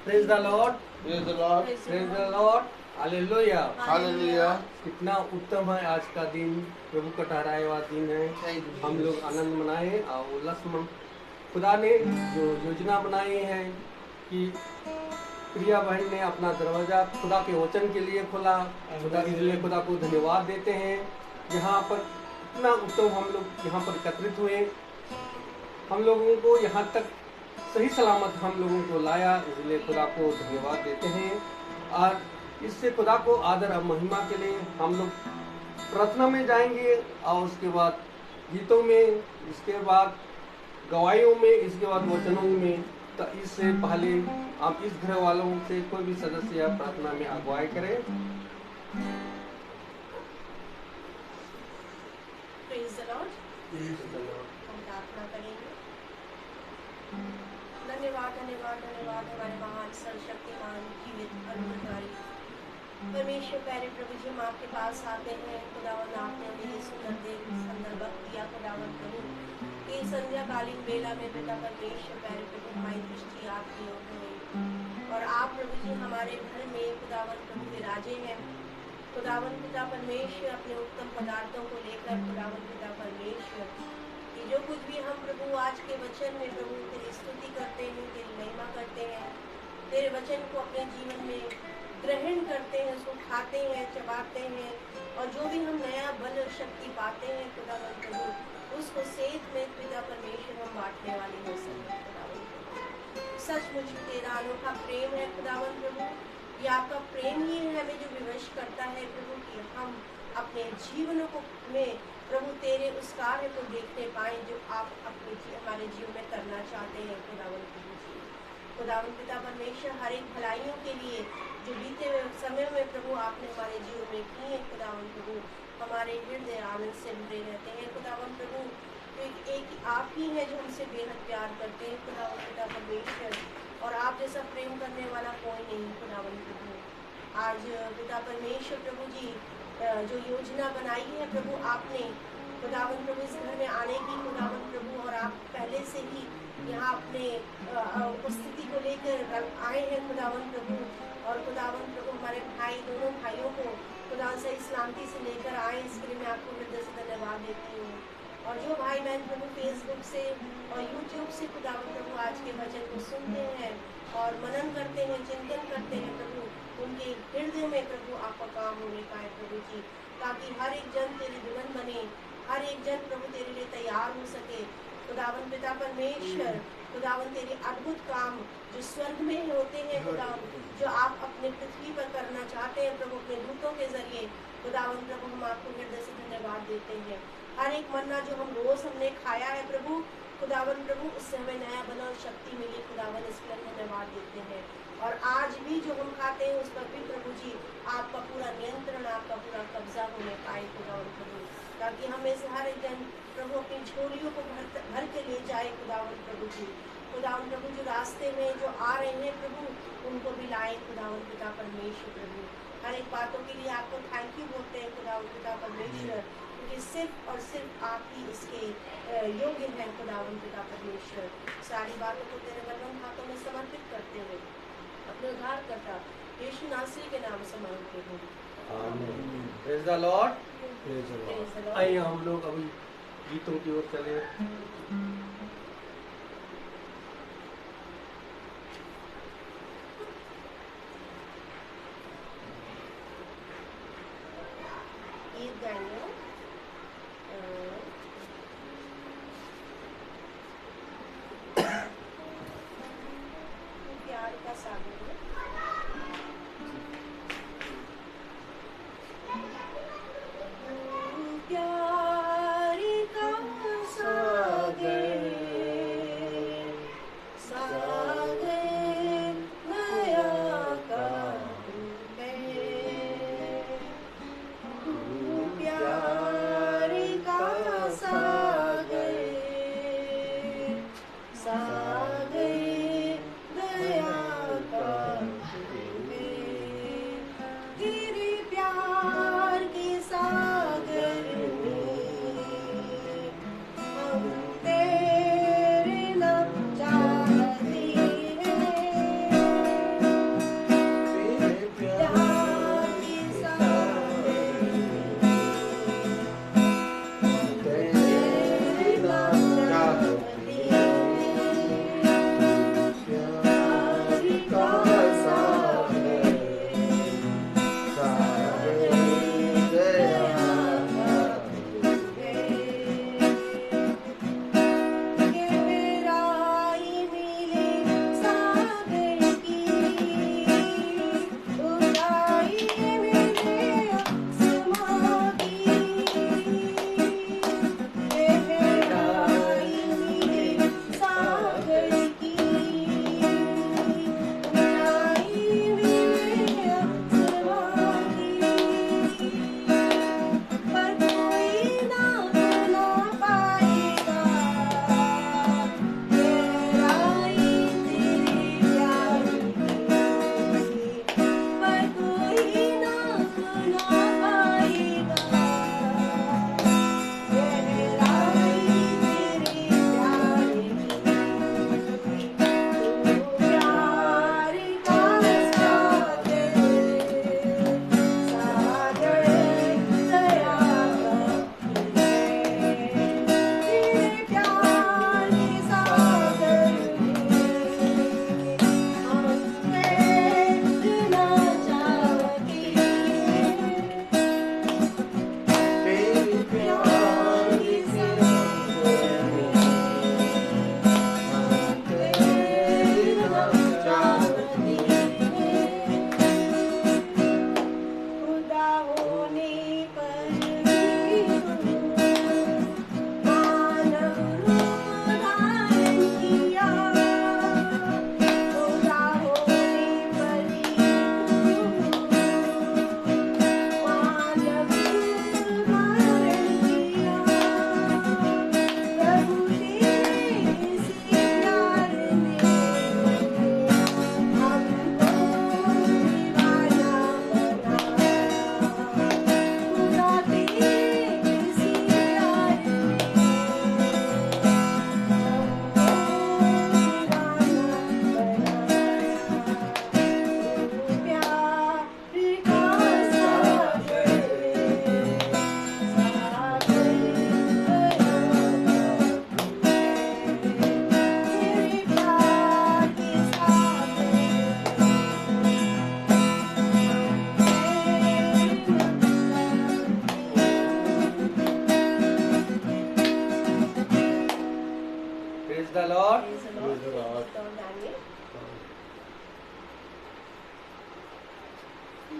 Praise the Lord, Praise the Lord. Praise the Lord, hallelujah. Hallelujah. कितना उत्तम है आज का दिन, प्रभु का ठहराया हुआ दिन है। Thank you, हम Jesus. लोग आनंद मनाए और उल्लास मन। खुदा ने जो योजना बनाई है कि प्रिया बहन ने अपना दरवाजा खुदा के वचन के लिए खोला, खुदा के लिए खुदा को धन्यवाद देते हैं। यहाँ पर इतना उत्तम हम लोग यहाँ पर एकत्रित हुए, हम लोगों को यहाँ तक सही सलामत हम लोगों को लाया, इसलिए खुदा को धन्यवाद देते हैं। और इससे खुदा को आदर और महिमा के लिए हम लोग प्रार्थना में जाएंगे और उसके बाद गीतों में, इसके बाद गवाहियों में, इसके बाद वचनों में। तो इससे पहले आप इस घर वालों से कोई भी सदस्य प्रार्थना में अगुवाई करें। Praise the Lord. हम प्रार्थना करेंगे। धन्यवाद धन्यवाद धन्यवाद हमारे महान सर्वशक्तिमान जीवित अद्भुतकारी परमेश्वर प्यारे प्रभु जी, हम आपके पास आते हैं। खुदावन आपने हमें ये सुंदर दिन संदर्भ दिया खुदावन प्रभु कि संध्याकालीन बेला में पिता परमेश्वर प्यारे प्रभु हमारी दृष्टि आपकी ओर है और आप प्रभु जी हमारे घर में खुदावन प्रभु विराजे हैं। खुदावन पिता परमेश्वर अपने उत्तम पदार्थों को लेकर खुदावन पिता परमेश्वर कि जो कुछ भी हम प्रभु आज के वचन में प्रभु तेरी स्तुति करते हैं, तेरी महिमा करते हैं, तेरे वचन को अपने जीवन में ग्रहण करते हैं, उसको खाते हैं, चबाते हैं और जो भी हम नया बल और शक्ति पाते हैं खुदावन प्रभु उसको सेहत में पिता परमेश्वर हम बांटने वाले हो सकते हैं। खुदावन प्रभु सचमुच तेरा अनोखा प्रेम है खुदावन प्रभु, ये आपका प्रेम ही है हमें जो विवश करता है प्रभु कि हम अपने जीवनों को में प्रभु तेरे उस कार्य को देखने पाए जो आप अपने हमारे जीवन में करना चाहते हैं खुदावन प्रभु जी। खुदावन पिता परमेश्वर हर एक भलाइयों के लिए जो बीते हुए समय में प्रभु आपने हमारे जीवन में की है खुदावन प्रभु, हमारे हृदय आनंद से भरे रहते हैं खुदावन प्रभु। तो एक आप ही है जो हमसे बेहद प्यार करते हैं खुदावन पिता परमेश्वर, और आप जैसा प्रेम करने वाला कोई नहीं खुदावन प्रभु। आज पिता परमेश्वर प्रभु जी जो योजना बनाई है प्रभु आपने खुदावन प्रभु इस घर में आने की खुदावन प्रभु, और आप पहले से ही यहाँ अपने उपस्थिति को लेकर आए हैं खुदावन प्रभु। और खुदावन प्रभु हमारे भाई दोनों भाइयों को खुदा से सलामती से लेकर आए, इसके लिए मैं आपको हृदय से धन्यवाद देती हूँ। और जो भाई बहन प्रभु फेसबुक से और यूट्यूब से खुदावन प्रभु आज के वचन को सुनते हैं और मनन करते हैं, चिंतन करते हैं प्रभु, उनके हृदय में प्रभु आपका काम होने पाए प्रभु जी, ताकि हर एक जन तेरी दुल्हन बने, हर एक जन प्रभु तेरे लिए तैयार हो सके। खुदावन पिता परमेश्वर खुदावन तेरे अद्भुत काम जो स्वर्ग में होते हैं खुदावन, जो आप अपने पृथ्वी पर करना चाहते हैं प्रभु अपने दूतों के जरिए खुदावन प्रभु, हम आपको हृदय से धन्यवाद देते हैं। हर एक मन्ना जो हम रोज हमने खाया है प्रभु खुदावन प्रभु, उससे हमें नया बल और शक्ति मिली खुदावन, इसके लिए धन्यवाद देते हैं। और आज भी जो हम खाते हैं उस पर भी प्रभु जी आपका पूरा नियंत्रण, आपका पूरा कब्जा होने पाए खुदावन प्रभु, ताकि हमें से हर एक जन प्रभु अपनी झोलियों को भर के ले जाए खुदावन प्रभु जी। खुदावन प्रभु जो रास्ते में जो आ रहे हैं प्रभु उनको भी लाए खुदावन पिता परमेश्वर प्रभु। हर एक बातों के लिए आपको थैंक यू बोलते हैं खुदावन पिता परमेश्वर, क्योंकि सिर्फ और सिर्फ आप ही इसके योग्य हैं खुदावन पिता परमेश्वर। सारी बातों को तेरे बलवंत हाथों में समर्पित करते हुए अपने उद्धारकर्ता यीशु नासरी के नाम से मांगते हैं, आमीन। Praise the Lord. Praise the Lord। आइए हम लोग अभी गीतों की ओर चले। गीत गाएंगे प्यार का सागर प्यार का सागर सागर नया का प्यार का सागर सागर दया का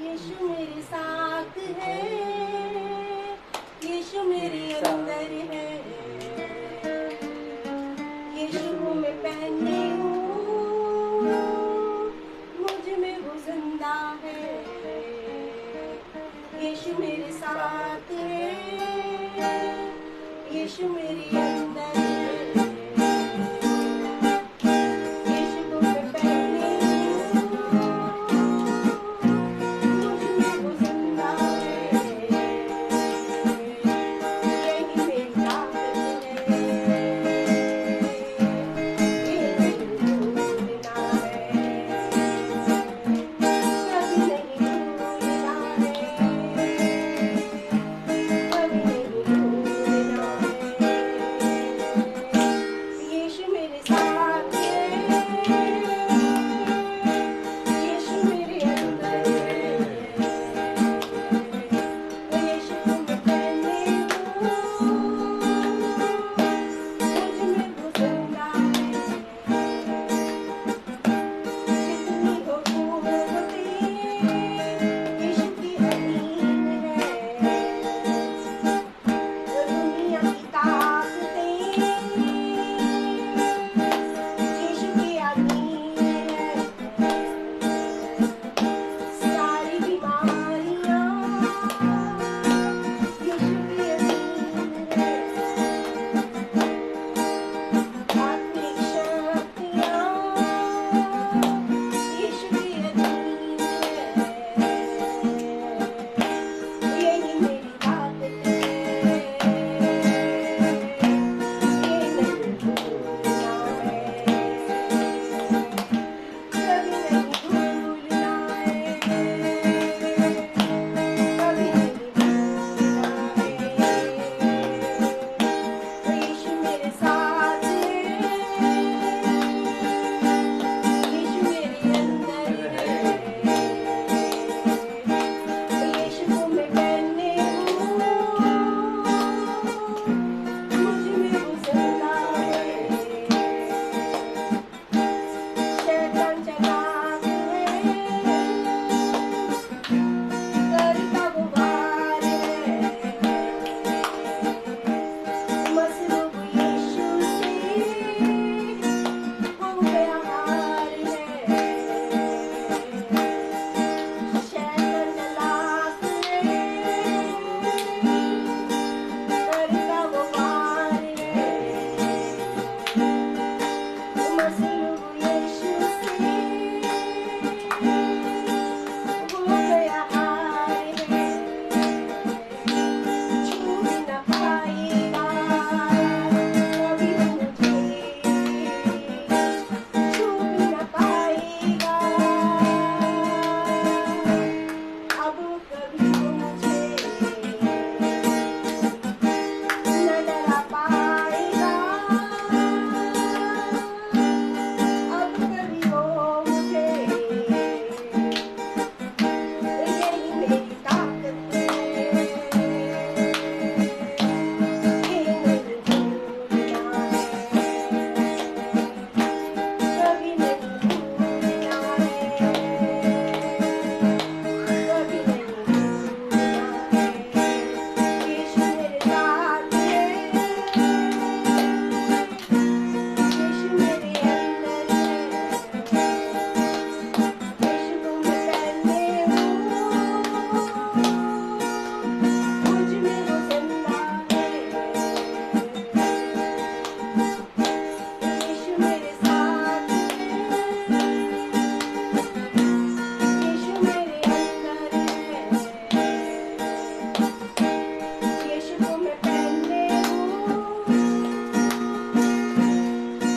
यीशु मेरे साथ है, यीशु मेरे अंदर है, यीशु को मैं पहने हूँ, मुझ में वो जिंदा है। यीशु मेरे साथ है, यीशु मेरे अंदर है, यीशु को मैं पहने हूँ, मुझ में वो जिंदा है। यही मेरी ताकत है, ये नहीं भूलना है, कभी नहीं भूलना है, कभी नहीं भूलना है। यीशु मेरे साथ है, यीशु मेरे अंदर है, यीशु को मैं पहने हूँ, मुझ में वो जिंदा है। जितनी हो कुव्वतें यीशु की अधीन है, दुनिया की ताकतें यीशु के अधीन है, सारी बीमारियां यीशु के अधीन है, आत्मिक शक्तियां यीशु के अधीन है। यही मेरी ताकत है, ये नहीं भूलना है, कभी नहीं भूलना है, कभी नहीं भूलना है। यीशु मेरे साथ है, यीशु मेरे अंदर है, यीशु को मैं पहने हूँ, मुझ में वो जिंदा है। शैतान चालाक है, करता वो वार है, मसलूब यीशु से हो गया हार है। शैतान चालाक है, करता वो वार है, मसलूब यीशु से हो गया हार है। छू भी न पाएगा कभी वो मुझे, छू भी न पाएगा अब कभी वो मुझे, न डरा पाएगा अब कभी वो मुझे। यही मेरी ताकत है, ये नहीं भूलना है, कभी नहीं भूलना है, कभी नहीं भूलना है। यीशु मेरे साथ है, यीशु मेरे अंदर है, यीशु को मैं पहने हूँ, मुझ में वो जिंदा है। यीशु मेरे साथ है, यीशु मेरे अंदर है, यीशु को मैं पहने हूँ,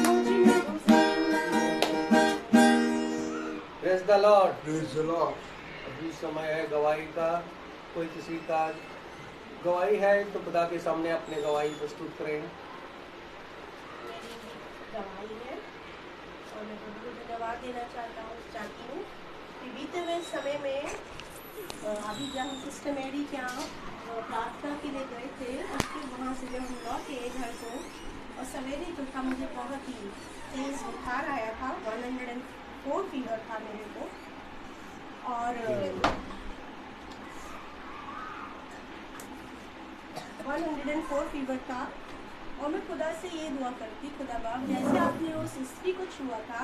मुझ में वो जिंदा है। Praise the Lord. Praise the Lord. अभी समय है गवाही का। कोई किसी का गवाही है तो खुदा के सामने अपने गवाही प्रस्तुत करें। मेरी गवाही है और मैं प्रभु को धन्यवाद देना चाहती हूँ कि बीते हुए समय में अभी जब हम सिस्टर मेरी के यहाँ प्रार्थना के लिए गए थे, उसके वहाँ से जब हम लौटे घर को और सवेरे जो था मुझे बहुत ही तेज बुखार आया था, 104 फीवर था मेरे को। और 104 फीवर था। और मैं खुदा से ये दुआ करती, खुदा बाप जैसे आपने उस स्त्री को छुआ था,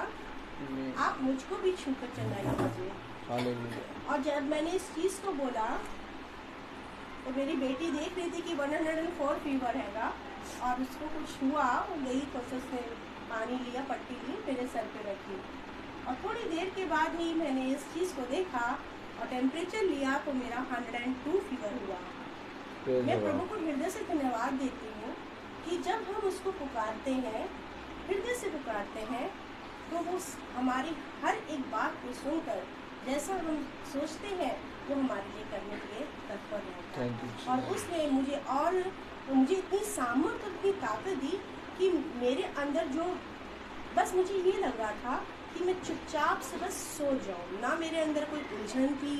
आप मुझको भी छू कर चंगाई दीजिए। और जब मैंने इस चीज़ को बोला तो मेरी बेटी देख रही थी कि 104 फीवर हैगा, और उसको कुछ हुआ, वो गई तो उसने पानी लिया, पट्टी ली, मेरे सर पे रखी, और थोड़ी देर के बाद ही मैंने इस चीज़ को देखा और टेम्परेचर लिया तो मेरा 102 फीवर हुआ। मैं प्रभु को हृदय से धन्यवाद देती हूँ कि जब हम उसको पुकारते हैं, हृदय से पुकारते हैं, तो वो हमारी हर एक बात को सुनकर जैसा हम सोचते हैं वो हमारे लिए करने के लिए तत्पर रहता है। और उसने मुझे इतनी सामर्थ और इतनी ताकत दी कि मेरे अंदर जो बस मुझे ये लग रहा था कि मैं चुपचाप से बस सो जाऊँ, ना मेरे अंदर कोई उलझन थी,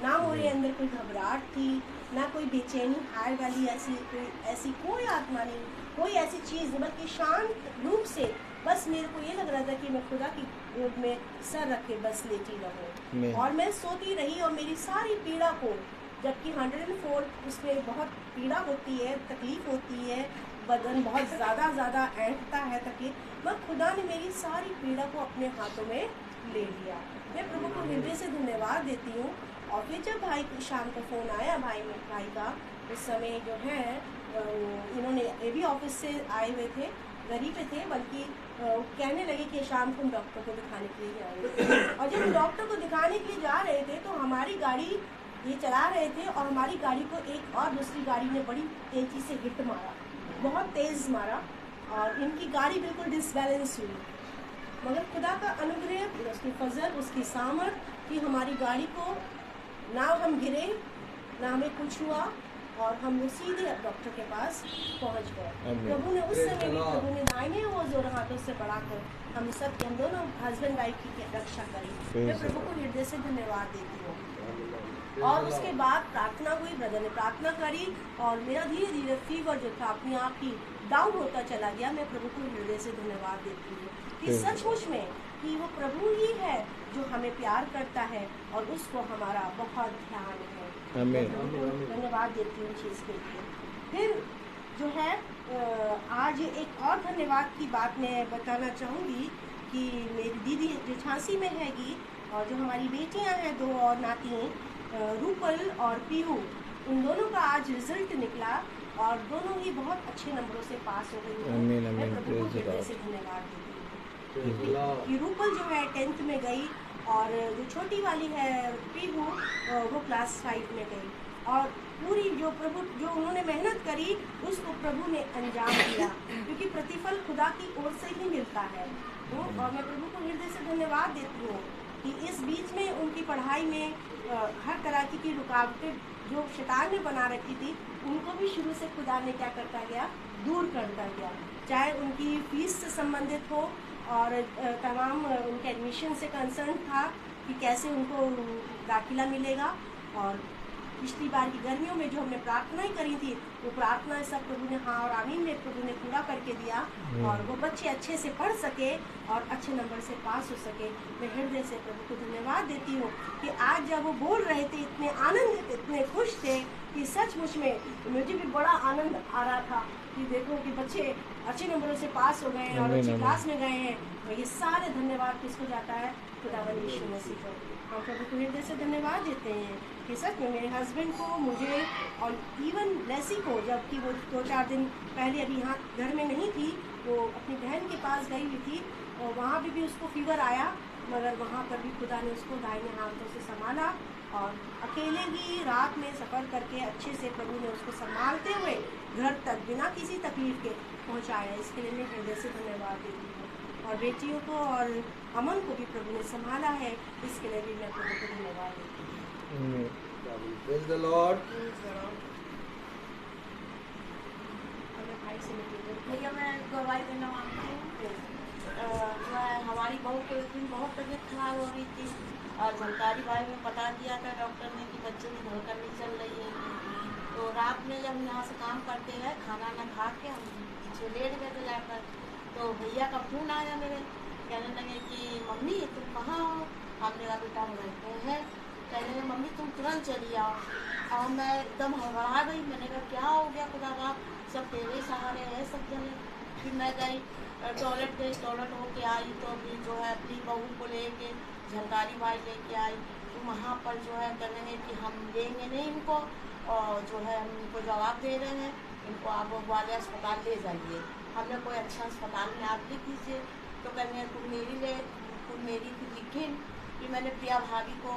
ना मेरे अंदर कोई घबराहट थी, ना कोई बेचैनी हाय वाली ऐसी कोई आत्मा नहीं, कोई ऐसी चीज़ नहीं, बल्कि शांत रूप से बस मेरे को ये लग रहा था कि मैं खुदा की गोद में सर रख के बस लेटी रहूँ। और मैं सोती रही और मेरी सारी पीड़ा को, जबकि 104 उसमें बहुत पीड़ा होती है, तकलीफ होती है, बदन बहुत ज़्यादा ऐंठता है तकलीफ, मगर खुदा ने मेरी सारी पीड़ा को अपने हाथों में ले लिया। मैं प्रभु को हृदय से धन्यवाद देती हूँ। और फिर जब भाई शाम को फ़ोन आया भाई का, उस समय जो है इन्होंने ये भी ऑफिस से आए हुए थे, घर ही पे थे, बल्कि कहने लगे कि शाम को हम डॉक्टर को दिखाने के लिए जाएंगे। और जब हम डॉक्टर को दिखाने के लिए जा रहे थे तो हमारी गाड़ी ये चला रहे थे और हमारी गाड़ी को एक और दूसरी गाड़ी ने बड़ी तेज़ी से हिट मारा, बहुत तेज़ मारा, और इनकी गाड़ी बिल्कुल डिसबैलेंस हुई। मगर खुदा का अनुग्रह, उसकी फजल, उसकी सामर्थ कि हमारी गाड़ी को ना हम गिरे, ना हमें कुछ हुआ, और हम लोग सीधे अब डॉक्टर के पास पहुंच गए। प्रभु ने उस समय भी प्रभु ने दाहिने और जोर हाथों से बढ़ाकर हम दोनों हस्बैंड वाइफ की रक्षा करी। मैं प्रभु को हृदय से धन्यवाद देती हूँ। और उसके बाद प्रार्थना हुई, ब्रदर ने प्रार्थना करी, और मेरा धीरे धीरे फीवर जो था अपने आप ही डाउन होता चला गया। मैं प्रभु को हृदय से धन्यवाद देती हूँ कि सचमुच में कि वो प्रभु ही है जो हमें प्यार करता है और उसको हमारा बहुत ध्यान है। धन्यवाद देती हूँ चीज़ के लिए। फिर जो है आज एक और धन्यवाद की बात मैं बताना चाहूँगी कि मेरी दीदी जो झांसी में हैगी, और जो हमारी बेटियाँ हैं 2 और नाती, रूपल और पीहू, उन दोनों का आज रिजल्ट निकला और दोनों ही बहुत अच्छे नंबरों से पास हो गई हैं। मैं प्रभु को हृदय से धन्यवाद देती हूँ कि रूपल जो है 10th में गई, और जो छोटी वाली है पीहू वो क्लास 5 में गई, और पूरी जो उन्होंने मेहनत करी उसको प्रभु ने अंजाम दिया, क्योंकि प्रतिफल खुदा की ओर से ही मिलता है। और मैं प्रभु को हृदय से धन्यवाद देती हूँ कि इस बीच में उनकी पढ़ाई में हर तरह की रुकावटें जो शैतान ने बना रखी थी, उनको भी शुरू से खुदा ने क्या करता गया, दूर करता गया। चाहे उनकी फीस से संबंधित हो, और तमाम उनके एडमिशन से कंसर्न था कि कैसे उनको दाखिला मिलेगा। और पिछली बार की गर्मियों में जो हमने प्रार्थनाएं करी थी, वो प्रार्थना सब प्रभु ने हाँ और आमीन में प्रभु ने पूरा करके दिया, और वो बच्चे अच्छे से पढ़ सके और अच्छे नंबर से पास हो सके। मैं हृदय से प्रभु को धन्यवाद देती हूँ कि आज जब वो बोल रहे थे, इतने आनंदित, इतने खुश थे कि सचमुच में मुझे भी बड़ा आनंद आ रहा था कि देखो कि बच्चे अच्छे नंबरों से पास हो गए हैं और अच्छी क्लास में गए हैं। तो ये सारे धन्यवाद किसको जाता है, खुदावंद यीशु मसीह को। हम प्रभु को हृदय से धन्यवाद देते हैं कि सच में मेरे हस्बैंड को, मुझे और इवन लेसी को, जबकि वो 2-4 दिन पहले अभी यहाँ घर में नहीं थी, वो अपनी बहन के पास गई हुई थी, और वहाँ भी उसको फीवर आया, मगर वहाँ पर भी खुदा ने उसको दाहिने हाथों से संभाला, और अकेले ही रात में सफ़र करके अच्छे से प्रभु ने उसको संभालते हुए घर तक बिना किसी तकलीफ के पहुँचाया। इसके लिए मैं हृदय से धन्यवाद देती हूँ। और बेटियों को और अमन को भी प्रभु ने संभाला है, इसके लिए भी मैं प्रभु को धन्यवाद देती हूँ। Praise the Lord. भाई से मिलिए। भैया मैं गवाही देना मांगती हूँ। हमारी बहू को एक दिन बहुत तबीयत खराब हो रही थी, और जानकारी भाई में बता दिया था डॉक्टर ने कि बच्चे की धड़कन नहीं चल रही है। तो रात में जब हम यहाँ से काम करते हैं, खाना ना खा के हम पीछे लेट गए थे जाकर, तो भैया का फ़ोन आया मेरे, कहने लगे कि मम्मी तुम कहाँ हो। हमने कहा बेटा हम घर पे हैं। कहने लगे मम्मी तुम तुरंत चली आओ। और मैं एकदम हड़बड़ा गई। मैंने कहा क्या हो गया खुदा का, सब तेरे सहारे है सब जने। फिर मैं गई टॉयलेट गई, टॉयलेट होके आई तो अभी जो है अपनी बहू को लेके झलकारी भाई लेके आई। तो वहाँ पर जो है कह रहे हैं कि हम लेंगे नहीं इनको, और जो है हम इनको जवाब दे रहे हैं, इनको आप वाले अस्पताल ले जाइए। हमने कोई अच्छा अस्पताल में आप लिख दीजिए। तो कहने हैं तुम मेरी फिर लिखी। फिर मैंने प्रिया भाभी को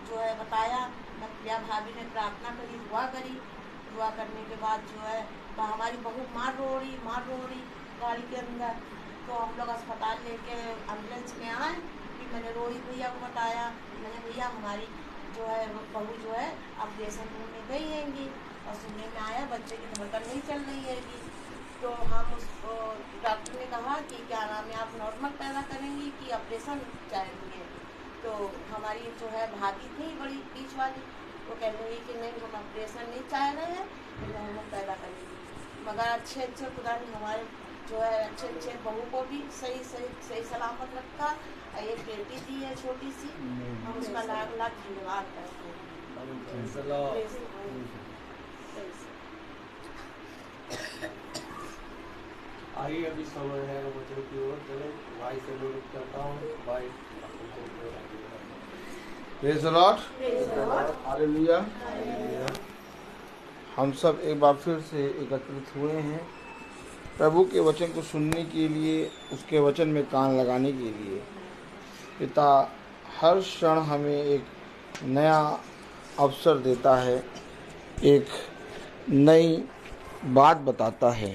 जो है बताया। मैं प्रिया भाभी ने प्रार्थना करी, दुआ करी। दुआ करने के बाद जो है तो हमारी बहू मार रो रही गाड़ी के अंदर। तो हम लोग अस्पताल लेके एम्बुलेंस में आए। फिर मैंने रोहित भैया को बताया। मैंने भैया हमारी जो है बहू जो है ऑपरेशन रूम में गई हैगी और सुनने में आया बच्चे की धड़कन नहीं चल रही हैगी। तो हम उसको डॉक्टर ने कहा कि क्या नाम है आप नॉर्मल पैदा करेंगी कि ऑपरेशन चाहेंगे। तो हमारी जो है भाभी थी बड़ी बीच वाली, वो कह रही कि नहीं हम ऑपरेशन नहीं चाह रहे हैं, नॉर्मल पैदा करेंगे। मगर अच्छे खुदा ने हमारे जो है अच्छे बहू को भी सही सलामत रखा। एक बेटी दी है छोटी सी, हम उसका लाख धन्यवाद करते हैं। आइए अभी समय है वचन की ओर चले। भाई से अनुरोध करता हूँ, भाई प्रेज़ द लॉर्ड, हालेलुया। हम सब एक बार फिर से एकत्रित हुए हैं प्रभु के वचन को सुनने के लिए, उसके वचन में कान लगाने के लिए। पिता हर क्षण हमें एक नया अवसर देता है, एक नई बात बताता है।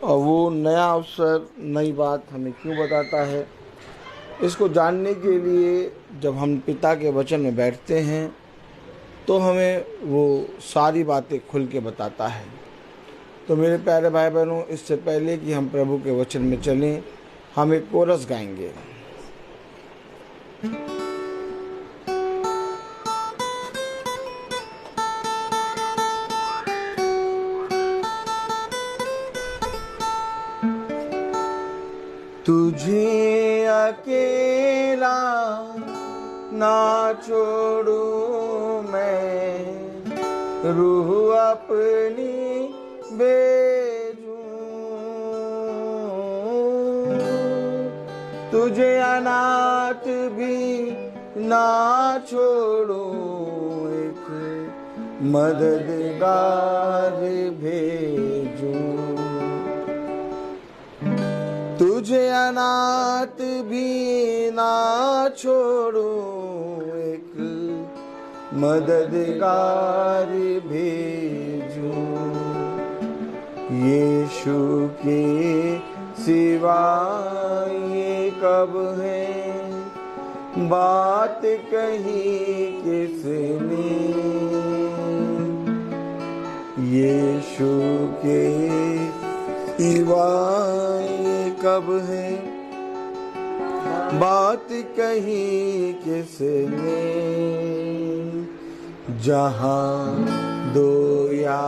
और वो नया अवसर, नई बात हमें क्यों बताता है, इसको जानने के लिए जब हम पिता के वचन में बैठते हैं तो हमें वो सारी बातें खुल के बताता है। तो मेरे प्यारे भाई बहनों, इससे पहले कि हम प्रभु के वचन में चलें, हम एक कोरस गाएंगे। तुझे अकेला ना छोड़ूं मैं, रूह अपनी भेजूं। तुझे अनाथ भी ना छोड़ूं, एक मददगार भेजूं। तुझे अनाथ भी ना छोड़ूं, एक मददगार भेजूं। यीशु के सिवा ये कब है बात कही किसने, यीशु के सिवा कब है बात कही किसने। जहाँ दो या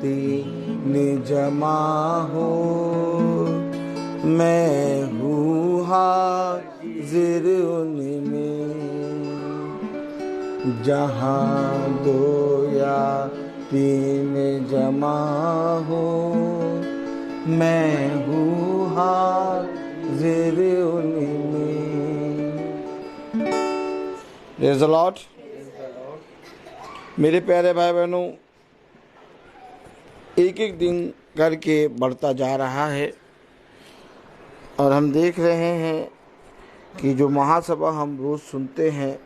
तीन जमा हो, मैं हूँ हाजिर उनमें। जहाँ दो या तीन जमा हो, मैं हूँ हाजिर उनमें। Praise the Lord. मेरे प्यारे भाई बहनों, एक एक दिन करके बढ़ता जा रहा है और हम देख रहे हैं कि जो महासभा हम रोज़ सुनते हैं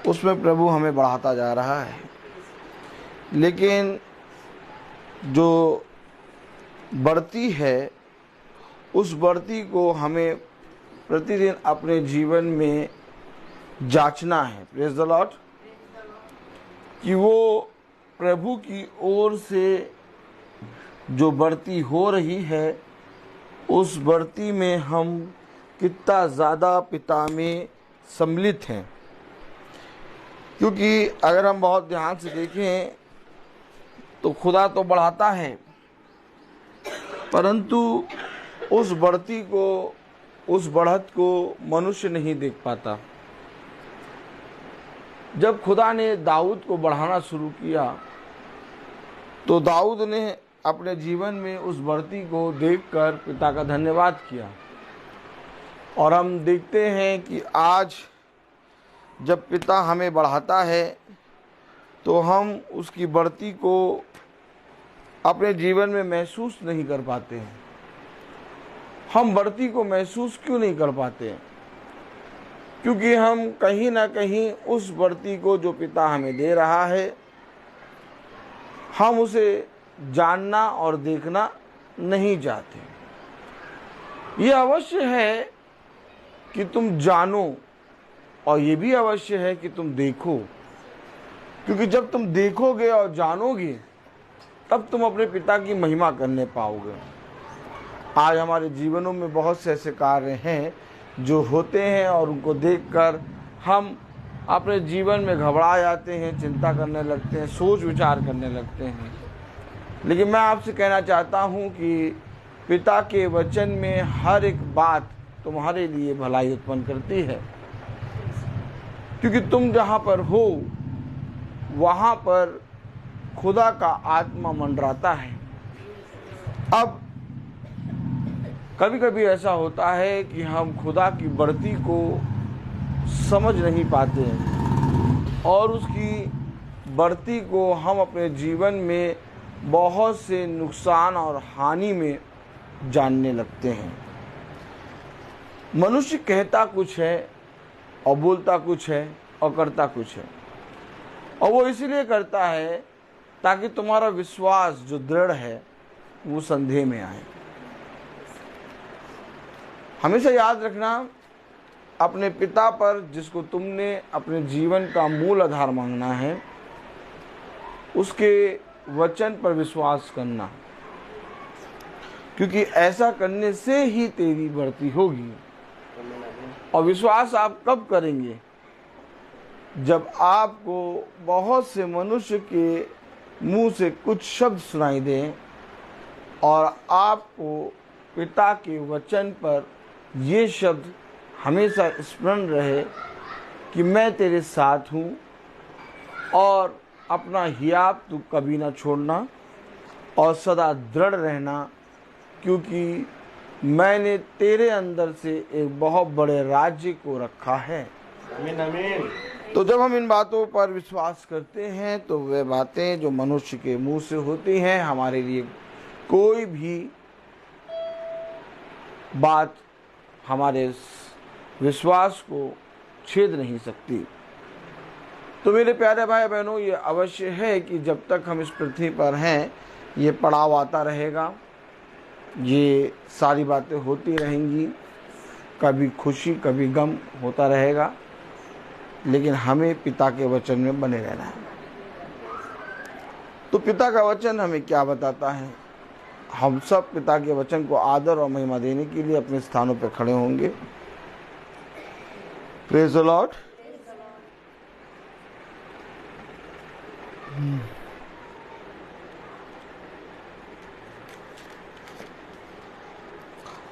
उसमें प्रभु हमें बढ़ाता जा रहा है। लेकिन जो बढ़ती है, उस बढ़ती को हमें प्रतिदिन अपने जीवन में जांचना है। Praise the Lord. कि वो प्रभु की ओर से जो बढ़ती हो रही है, उस बढ़ती में हम कितना ज़्यादा पिता में सम्मिलित हैं। क्योंकि अगर हम बहुत ध्यान से देखें तो खुदा तो बढ़ाता है, परंतु उस बढ़ती को, उस बढ़त को मनुष्य नहीं देख पाता। जब खुदा ने दाऊद को बढ़ाना शुरू किया तो दाऊद ने अपने जीवन में उस बढ़ती को देखकर पिता का धन्यवाद किया। और हम देखते हैं कि आज जब पिता हमें बढ़ाता है तो हम उसकी बढ़ती को अपने जीवन में महसूस नहीं कर पाते हैं। हम बढ़ती को महसूस क्यों नहीं कर पाते हैं? क्योंकि हम कहीं ना कहीं उस बढ़ती को जो पिता हमें दे रहा है, हम उसे जानना और देखना नहीं चाहते। ये अवश्य है कि तुम जानो और ये भी अवश्य है कि तुम देखो, क्योंकि जब तुम देखोगे और जानोगे तब तुम अपने पिता की महिमा करने पाओगे। आज हमारे जीवनों में बहुत से ऐसे कार्य हैं जो होते हैं और उनको देखकर हम अपने जीवन में घबरा जाते हैं, चिंता करने लगते हैं, सोच विचार करने लगते हैं। लेकिन मैं आपसे कहना चाहता हूं कि पिता के वचन में हर एक बात तुम्हारे लिए भलाई उत्पन्न करती है, क्योंकि तुम जहां पर हो वहां पर खुदा का आत्मा मंडराता है। अब कभी कभी ऐसा होता है कि हम खुदा की बढ़ती को समझ नहीं पाते हैं और उसकी बढ़ती को हम अपने जीवन में बहुत से नुकसान और हानि में जानने लगते हैं। मनुष्य कहता कुछ है और बोलता कुछ है और करता कुछ है, और वो इसीलिए करता है ताकि तुम्हारा विश्वास जो दृढ़ है वो संदेह में आए। हमेशा याद रखना, अपने पिता पर जिसको तुमने अपने जीवन का मूल आधार मांगना है, उसके वचन पर विश्वास करना, क्योंकि ऐसा करने से ही तेरी बढ़ती होगी। और विश्वास आप कब करेंगे? जब आपको बहुत से मनुष्य के मुंह से कुछ शब्द सुनाई दें और आपको पिता के वचन पर ये शब्द हमेशा स्मरण रहे कि मैं तेरे साथ हूँ और अपना हियाब तू कभी ना छोड़ना और सदा दृढ़ रहना, क्योंकि मैंने तेरे अंदर से एक बहुत बड़े राज्य को रखा है। आमीन आमीन। तो जब हम इन बातों पर विश्वास करते हैं तो वे बातें जो मनुष्य के मुंह से होती हैं, हमारे लिए कोई भी बात हमारे विश्वास को छेद नहीं सकती। तो मेरे प्यारे भाई बहनों, ये अवश्य है कि जब तक हम इस पृथ्वी पर हैं ये पड़ाव आता रहेगा, ये सारी बातें होती रहेंगी, कभी खुशी कभी गम होता रहेगा, लेकिन हमें पिता के वचन में बने रहना है। तो पिता का वचन हमें क्या बताता है? हम सब पिता के वचन को आदर और महिमा देने के लिए अपने स्थानों पर खड़े होंगे। Praise the Lord.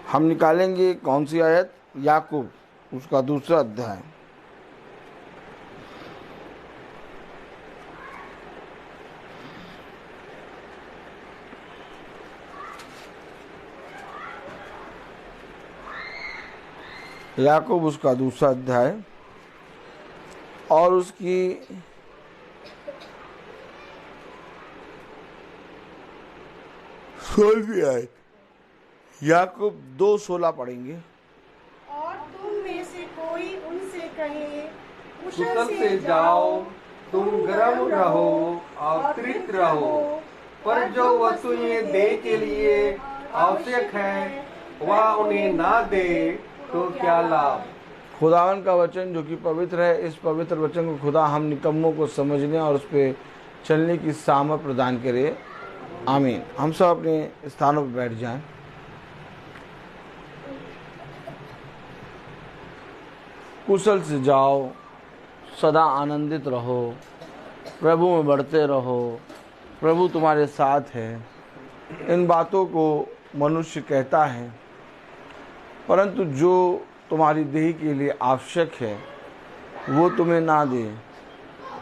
हम निकालेंगे कौन सी आयत? याकूब उसका दूसरा अध्याय। याकूब उसका दूसरा अध्याय और उसकी 16वीं आयत। याकूब 2:16 पढ़ेंगे। और तुम में से कोई उनसे कहे, कुशल से जाओ, तुम गर्म रहो और तृप्त रहो, पर जो वस्तुएं दे के लिए आवश्यक है वह उन्हें ना दे तो क्या लाभ। खुदावन का वचन जो कि पवित्र है, इस पवित्र वचन को खुदा हम निकम्मों को समझने और उस पर चलने की सामर्थ प्रदान करे। आमीन। हम सब अपने स्थानों पर बैठ जाएं। कुशल से जाओ, सदा आनंदित रहो, प्रभु में बढ़ते रहो, प्रभु तुम्हारे साथ है। इन बातों को मनुष्य कहता है, परंतु जो तुम्हारी देह के लिए आवश्यक है वो तुम्हें ना दे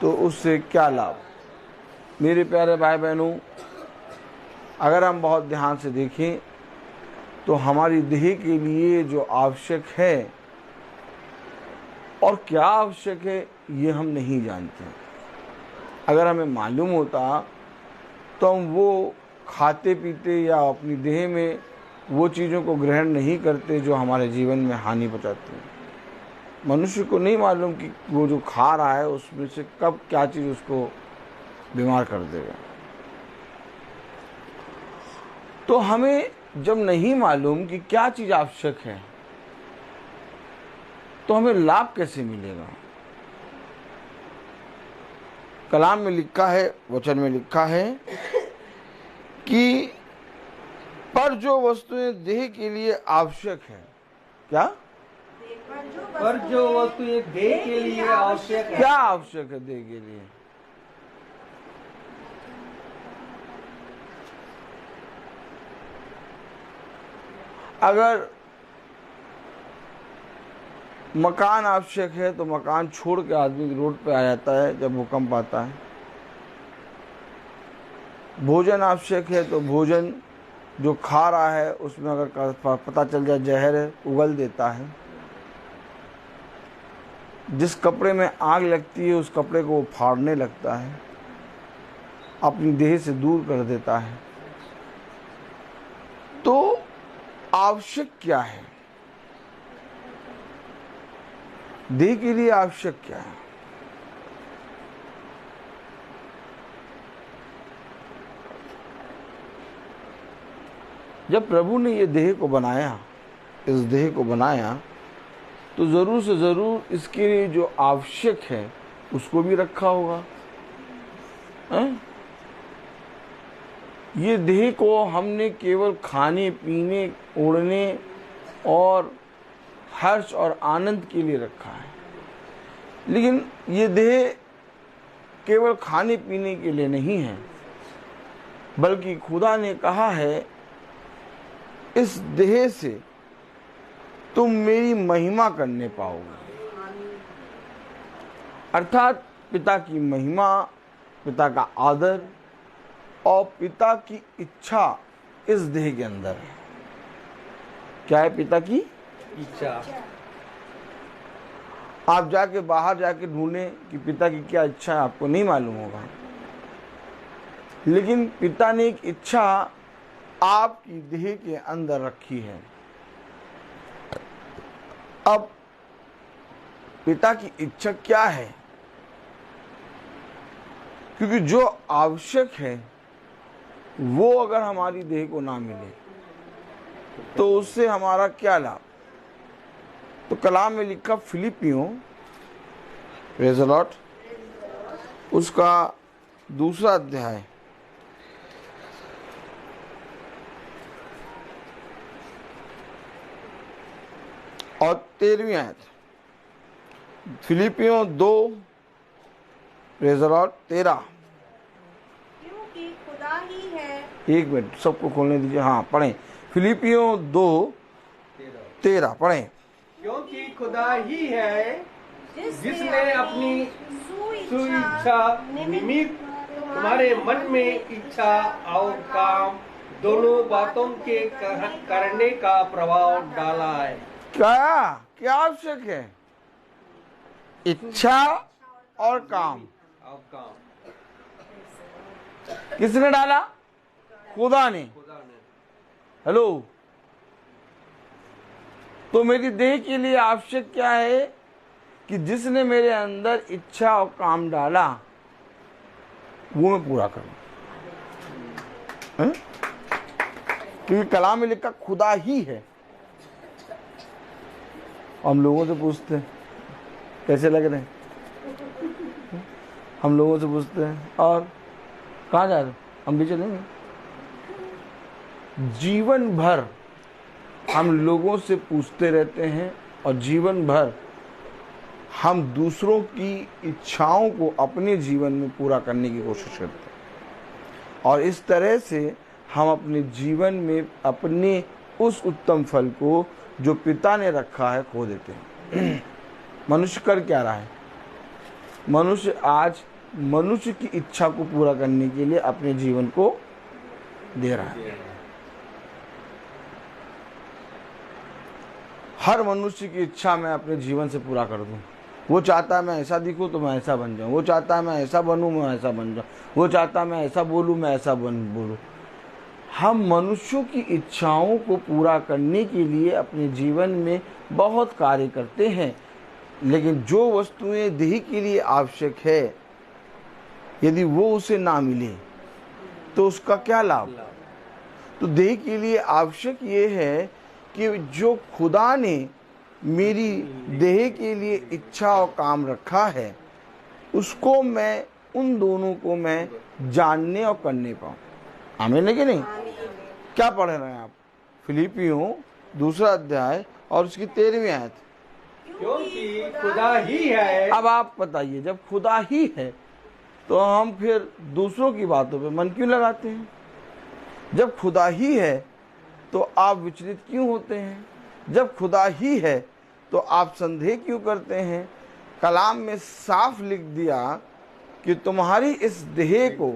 तो उससे क्या लाभ। मेरे प्यारे भाई बहनों, अगर हम बहुत ध्यान से देखें तो हमारी देह के लिए जो आवश्यक है और क्या आवश्यक है ये हम नहीं जानते। अगर हमें मालूम होता तो हम वो खाते पीते या अपनी देह में वो चीज़ों को ग्रहण नहीं करते जो हमारे जीवन में हानि पहुंचाती हैं। मनुष्य को नहीं मालूम कि वो जो खा रहा है उसमें से कब क्या चीज़ उसको बीमार कर देगा। तो हमें जब नहीं मालूम कि क्या चीज़ आवश्यक है तो हमें लाभ कैसे मिलेगा। कलाम में लिखा है, वचन में लिखा है कि पर जो वस्तुएं देह के लिए आवश्यक है, क्या पर जो वस्तुएं देह के लिए आवश्यक है, क्या आवश्यक है देह के लिए। अगर मकान आवश्यक है तो मकान छोड़ के आदमी रोड पे आ जाता है जब भूकंप आता है। भोजन आवश्यक है तो भोजन जो खा रहा है उसमें अगर पता चल जाए जहर है, उगल देता है। जिस कपड़े में आग लगती है उस कपड़े को वो फाड़ने लगता है, अपनी देह से दूर कर देता है। तो आवश्यक क्या है, देह के लिए आवश्यक क्या है। जब प्रभु ने ये देह को बनाया, इस देह को बनाया, तो जरूर से जरूर इसके लिए जो आवश्यक है उसको भी रखा होगा। ये देह को हमने केवल खाने पीने, ओढ़ने और हर्ष और आनंद के लिए रखा है, लेकिन ये देह केवल खाने पीने के लिए नहीं है, बल्कि खुदा ने कहा है इस देह से तुम मेरी महिमा करने पाओगे। अर्थात पिता की महिमा, पिता का आदर और पिता की इच्छा इस देह के अंदर है। क्या है पिता की इच्छा। आप जाके बाहर जाके ढूंढें कि पिता की क्या इच्छा है, आपको नहीं मालूम होगा, लेकिन पिता ने एक इच्छा आपकी देह के अंदर रखी है। अब पिता की इच्छा क्या है, क्योंकि जो आवश्यक है वो अगर हमारी देह को ना मिले तो उससे हमारा क्या लाभ। तो कलाम में लिखा फिलिपियों, प्रेज़ द लॉर्ड, उसका 2 अध्याय और 13वीं आयत। फिलिपियों 2, प्रेज़ द लॉर्ड, 13। क्योंकि खुदा ही है। एक मिनट सबको खोलने दीजिए। हाँ पढ़ें, फिलिपियों 2:13 पढ़ें। क्योंकि खुदा ही है जिसने अपनी सुइच्छा निमित्त तुम्हारे मन में इच्छा और काम दोनों बातों के करने का प्रभाव डाला है। क्या आवश्यक है, इच्छा और काम। किसने डाला, खुदा ने। हेलो, तो मेरी देह के लिए आवश्यक क्या है कि जिसने मेरे अंदर इच्छा और काम डाला वो मैं पूरा करूं। क्योंकि कलाम में लिखा खुदा ही है। हम लोगों से पूछते हैं कैसे लग रहे हैं, हम लोगों से पूछते हैं और कहाँ जा रहे, हम भी चलेंगे। जीवन भर हम लोगों से पूछते रहते हैं और जीवन भर हम दूसरों की इच्छाओं को अपने जीवन में पूरा करने की कोशिश करते हैं, और इस तरह से हम अपने जीवन में अपने उस उत्तम फल को जो पिता ने रखा है खो देते हैं। मनुष्य कर क्या रहा है, मनुष्य आज मनुष्य की इच्छा को पूरा करने के लिए अपने जीवन को दे रहा है। हर मनुष्य की इच्छा मैं अपने जीवन से पूरा कर दूं। वो चाहता है मैं ऐसा दिखूं तो मैं ऐसा बन जाऊं, वो चाहता है मैं ऐसा बनूं मैं ऐसा बन जाऊं, वो चाहता है मैं ऐसा बोलूं मैं ऐसा बोलूं। हम मनुष्यों की इच्छाओं को पूरा करने के लिए अपने जीवन में बहुत कार्य करते हैं, लेकिन जो वस्तुएं देह के लिए आवश्यक है यदि वो उसे ना मिले तो उसका क्या लाभ। तो देह के लिए आवश्यक ये है कि जो खुदा ने मेरी देह के लिए इच्छा और काम रखा है उसको मैं, उन दोनों को मैं जानने और करने पाऊँ। आमीन है कि नहीं? क्या पढ़ रहे हैं आप? फिलिपियों 2 अध्याय और उसकी 13वीं आयत। क्योंकि खुदा ही है। अब आप बताइए, जब खुदा ही है तो हम फिर दूसरों की बातों पे मन क्यों लगाते हैं? जब खुदा ही है तो आप विचलित क्यों होते हैं? जब खुदा ही है तो आप संदेह क्यों करते हैं? कलाम में साफ लिख दिया कि तुम्हारी इस देह को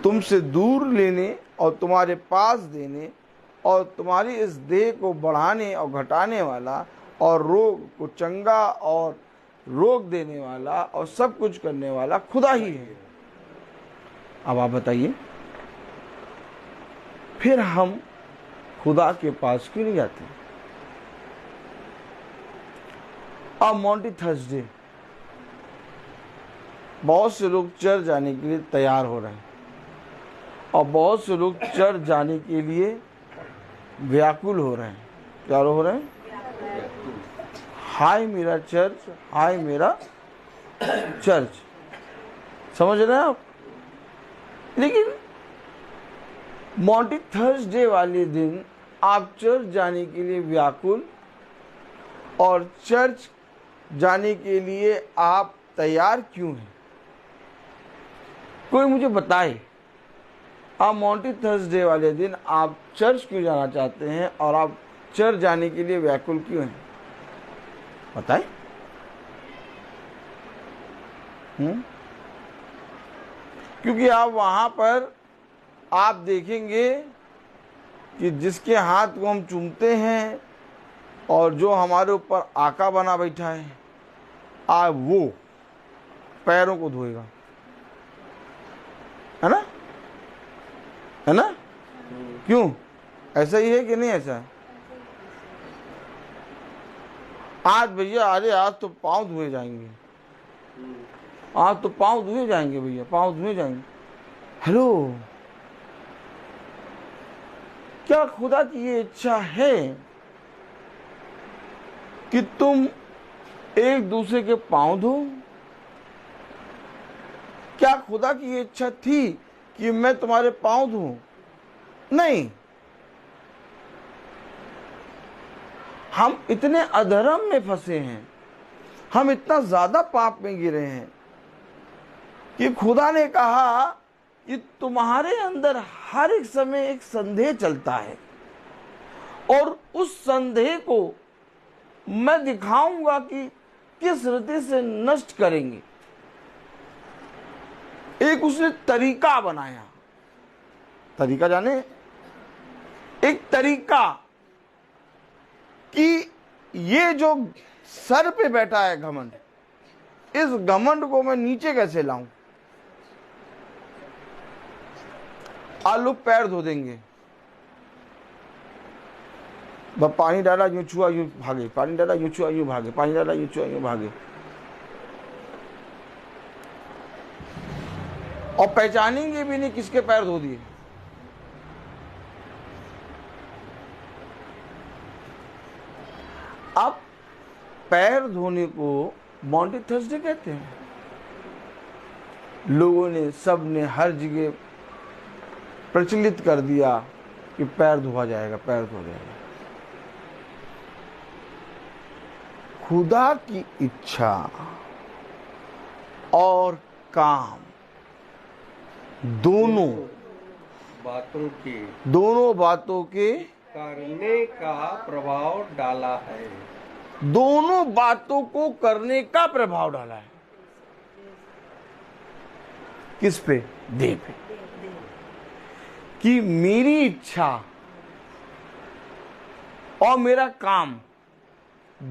तुमसे दूर लेने और तुम्हारे पास देने और तुम्हारी इस देह को बढ़ाने और घटाने वाला और रोग को चंगा और रोक देने वाला और सब कुछ करने वाला खुदा ही है। अब आप बताइए, फिर हम खुदा के पास क्यों नहीं जाते? अब मॉन्टी थर्सडे बहुत से लोग चर्च जाने के लिए तैयार हो रहे हैं और बहुत से लोग चर्च जाने के लिए व्याकुल हो रहे हैं। क्या हो रहे हैं? हाय मेरा चर्च, हाय मेरा चर्च। समझ रहे हैं आप? लेकिन मॉन्टी थर्सडे वाले दिन आप चर्च जाने के लिए व्याकुल और चर्च जाने के लिए आप तैयार क्यों हैं? कोई मुझे बताए, आप मॉन्टी थर्सडे वाले दिन आप चर्च क्यों जाना चाहते हैं और आप चर्च जाने के लिए व्याकुल क्यों हैं? बताए। क्योंकि आप वहां पर आप देखेंगे कि जिसके हाथ को हम चूमते हैं और जो हमारे ऊपर आका बना बैठा है, आप वो पैरों को धोएगा, है ना? है ना? क्यों? ऐसा ही है कि नहीं ऐसा है? आज भैया, अरे आज तो पाँव धोए जाएंगे, आज तो पाँव धोए जाएंगे भैया, पाँव धोए जाएंगे। हेलो, क्या खुदा की ये इच्छा है कि तुम एक दूसरे के पाँव धो? क्या खुदा की ये इच्छा थी कि मैं तुम्हारे पाँव धोऊं? नहीं। हम इतने अधर्म में फंसे हैं, हम इतना ज्यादा पाप में गिरे हैं कि खुदा ने कहा कि तुम्हारे अंदर हर एक समय एक संदेह चलता है और उस संदेह को मैं दिखाऊंगा कि किस रीति से नष्ट करेंगे। एक उसने तरीका बनाया। तरीका जाने? एक तरीका कि ये जो सर पे बैठा है घमंड, इस घमंड को मैं नीचे कैसे लाऊं? आज लोग पैर धो देंगे, बस पानी डाला यूं छुआ यूं भागे, पानी डाला यूं छुआ यूं भागे, पानी डाला यूं छुआ यूं भागे, और पहचानेंगे भी नहीं किसके पैर धो दिए। अब पैर धोने को मॉन्टी थर्सडे कहते हैं। लोगों ने, सब ने हर जगह प्रचलित कर दिया कि पैर धोआ जाएगा, पैर धोआ जाएगा। खुदा की इच्छा और काम दोनों बातों के करने का प्रभाव डाला है। दोनों बातों को करने का प्रभाव डाला है। किस पे? देह पे। कि मेरी इच्छा और मेरा काम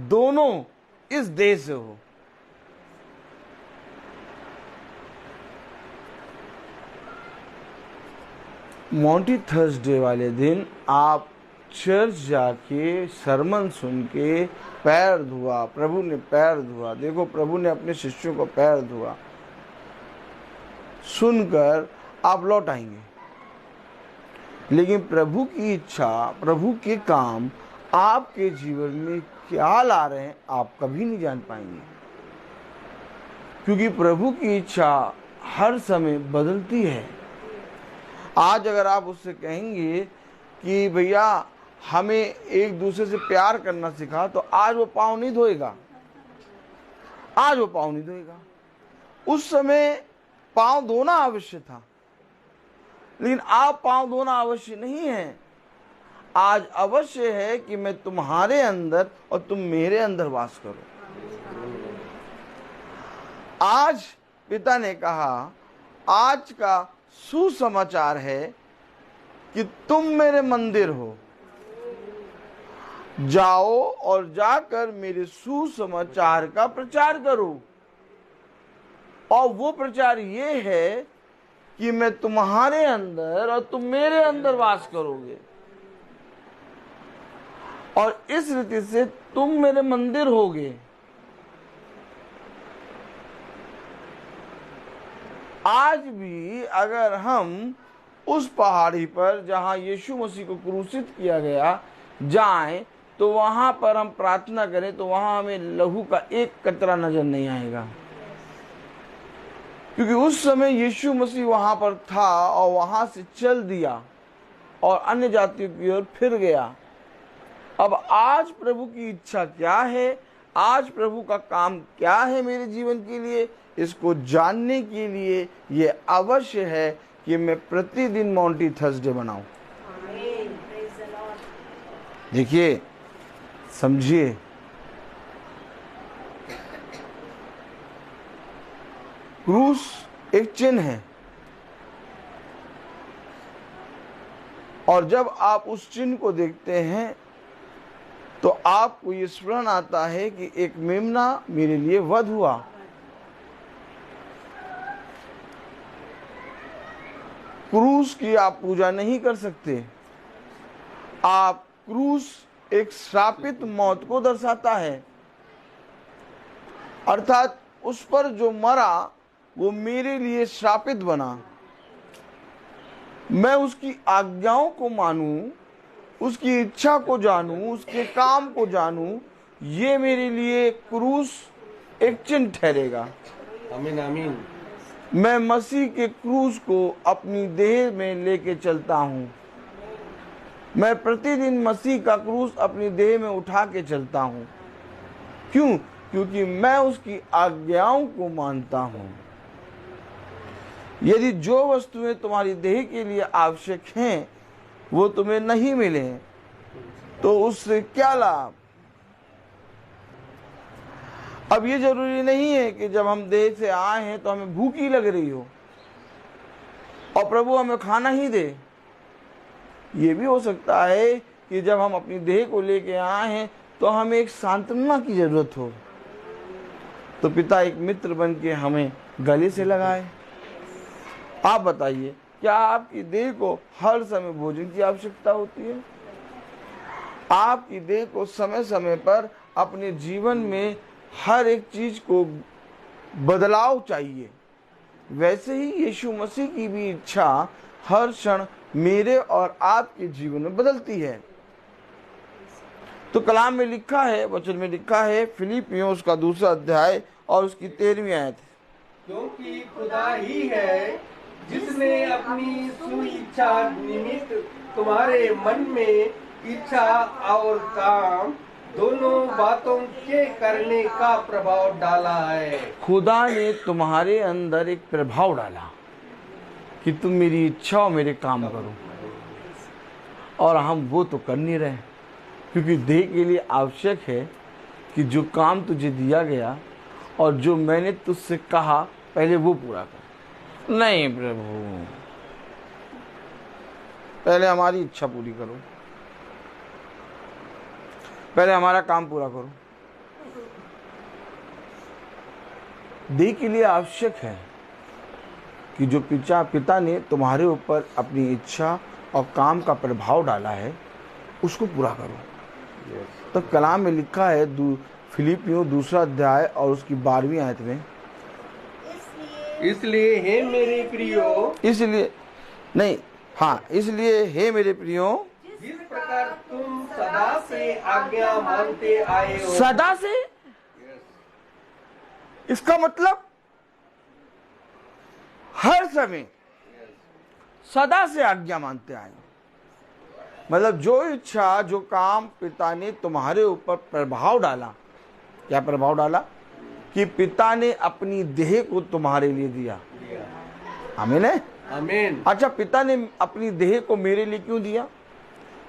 दोनों इस देह से हो। मॉन्टी थर्सडे वाले दिन आप चर्च जाके सरमन सुन के पैर धुआ, प्रभु ने पैर धुआ, देखो प्रभु ने अपने शिष्यों को पैर धुआ, सुनकर आप लौट आएंगे। लेकिन प्रभु की इच्छा, प्रभु के काम आपके जीवन में क्या ला रहे हैं आप कभी नहीं जान पाएंगे, क्योंकि प्रभु की इच्छा हर समय बदलती है। आज अगर आप उससे कहेंगे कि भैया हमें एक दूसरे से प्यार करना सिखा, तो आज वो पाँव नहीं धोएगा, आज वो पाँव नहीं धोएगा। उस समय पाँव धोना अवश्य था, लेकिन आप पाँव धोना अवश्य नहीं है। आज अवश्य है कि मैं तुम्हारे अंदर और तुम मेरे अंदर वास करो। आज पिता ने कहा, आज का सुसमाचार है कि तुम मेरे मंदिर हो, जाओ और जाकर मेरे सुसमाचार का प्रचार करो। और वो प्रचार ये है कि मैं तुम्हारे अंदर और तुम मेरे अंदर वास करोगे, और इस रीति से तुम मेरे मंदिर होगे। आज भी अगर हम उस पहाड़ी पर जहां यीशु मसीह को क्रूसित किया गया जाएं, तो वहां पर हम प्रार्थना करें, तो वहां हमें लहू का एक कतरा नजर नहीं आएगा, क्योंकि उस समय यीशु मसीह वहां पर था और वहां से चल दिया और अन्य जातियों की ओर फिर गया। अब आज प्रभु की इच्छा क्या है, आज प्रभु का काम क्या है मेरे जीवन के लिए, इसको जानने के लिए ये अवश्य है कि मैं प्रतिदिन मॉन्टी थर्सडे बनाऊं। देखिए, समझिए, क्रूस एक चिन्ह है, और जब आप उस चिन्ह को देखते हैं तो आपको ये स्मरण आता है कि एक मेमना मेरे लिए वध हुआ। क्रूस की आप पूजा नहीं कर सकते। आप क्रूस एक श्रापित मौत को दर्शाता है, अर्थात उस पर जो मरा वो मेरे लिए श्रापित बना। मैं उसकी आज्ञाओं को मानूं, उसकी इच्छा को जानूं, उसके काम को जानूं, ये मेरे लिए क्रूस एक चिन्ह ठहरेगा। आमीन आमीन। मैं मसीह के क्रूस को अपनी देह में लेके चलता हूँ। मैं प्रतिदिन मसीह का क्रूस अपनी देह में उठा के चलता हूँ। क्यों? क्योंकि मैं उसकी आज्ञाओं को मानता हूँ। यदि जो वस्तुएं तुम्हारी देह के लिए आवश्यक हैं वो तुम्हें नहीं मिले, तो उससे क्या लाभ? अब ये जरूरी नहीं है कि जब हम देह से आए हैं तो हमें भूख ही लग रही हो और प्रभु हमें खाना ही दे। ये भी हो सकता है कि जब हम अपनी देह को लेके आए हैं तो हमें एक सांत्वना की जरूरत हो, तो पिता एक मित्र बन के हमें गले से लगाए। आप बताइए, क्या आपकी देह को हर समय भोजन की आवश्यकता होती है? आपकी देह को समय समय पर अपने जीवन में हर एक चीज को बदलाव चाहिए। वैसे ही यीशु मसीह की भी इच्छा हर क्षण मेरे और आपके जीवन में बदलती है। तो कलाम में लिखा है, वचन में लिखा है, फिलिपियों उसका 2 अध्याय और उसकी 13वीं आयत, क्योंकि खुदा ही है जिसने अपनी सुइच्छा निमित्त तुम्हारे मन में इच्छा और काम दोनों बातों के करने का प्रभाव डाला है। खुदा ने तुम्हारे अंदर एक प्रभाव डाला कि तुम मेरी इच्छा और मेरे काम करो, और हम वो तो कर नहीं रहे, क्योंकि देह के लिए आवश्यक है कि जो काम तुझे दिया गया और जो मैंने तुझसे कहा पहले वो पूरा कर। नहीं प्रभु, पहले हमारी इच्छा पूरी करो, पहले हमारा काम पूरा करो। देह के लिए आवश्यक है कि जो पिता ने तुम्हारे ऊपर अपनी इच्छा और काम का प्रभाव डाला है उसको पूरा करो। तो कलाम में लिखा है फिलिपियों 2 अध्याय और उसकी 12वीं आयत में, इसलिए हे मेरे प्रियो, इसलिए हे मेरे प्रियो, जिस प्रकार तुम सदा से आज्ञा मानते आए हो। सदा से, इसका मतलब हर समय सदा से आज्ञा मानते आए। मतलब जो इच्छा, जो काम पिता ने तुम्हारे ऊपर प्रभाव डाला, क्या प्रभाव डाला? कि पिता ने अपनी देह को तुम्हारे लिए दिया। आमीन है? आमीन। अच्छा, पिता ने अपनी देह को मेरे लिए क्यों दिया?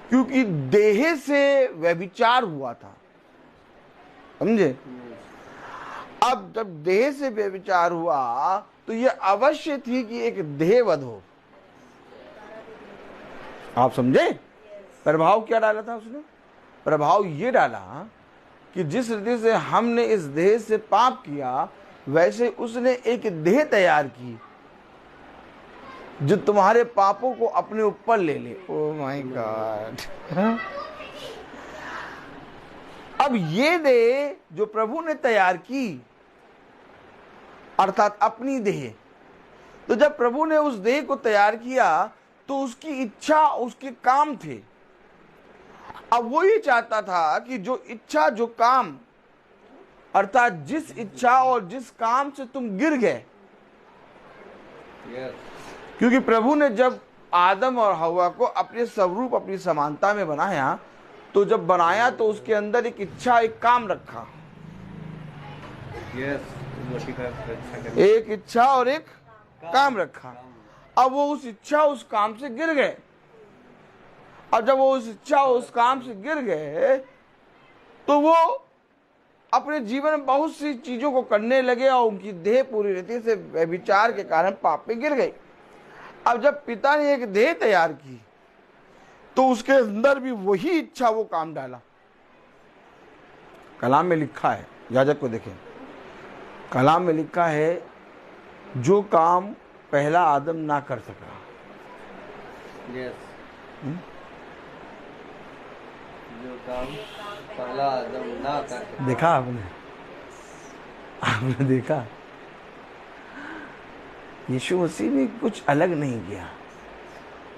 क्योंकि देह से व्यभिचार हुआ था, समझे? अब जब देह से व्यभिचार हुआ तो यह अवश्य थी कि एक देहवध हो। आप समझे? प्रभाव क्या डाला था उसने? प्रभाव ये डाला कि जिस रीति से हमने इस देह से पाप किया, वैसे उसने एक देह तैयार की जो तुम्हारे पापों को अपने ऊपर ले ले। Oh my God. अब ये देह जो प्रभु ने तैयार की, अर्थात अपनी देह, तो जब प्रभु ने उस देह को तैयार किया तो उसकी इच्छा, उसके काम थे। अब वो ये चाहता था कि जो इच्छा, जो काम, अर्थात जिस इच्छा और जिस काम से तुम गिर गए, क्योंकि प्रभु ने जब आदम और हव्वा को अपने स्वरूप, अपनी समानता में बनाया, तो जब बनाया तो उसके अंदर एक इच्छा, एक काम रखा। एक इच्छा और एक काम रखा। अब वो उस इच्छा, उस काम से गिर गए। अब जब वो उस इच्छा, उस काम से गिर गए तो वो अपने जीवन में बहुत सी चीजों को करने लगे और उनकी देह पूरी रीति से व्यभिचार के कारण पाप में गिर गई। अब जब पिता ने एक देह तैयार की तो उसके अंदर भी वही इच्छा, वो काम डाला। कलाम में लिखा है, याजक को देखें, कलाम में लिखा है जो काम पहला आदम ना कर सका। जो काम पहला आदम ना कर सका। देखा आपने देखा? यीशु मसीह ने कुछ अलग नहीं किया,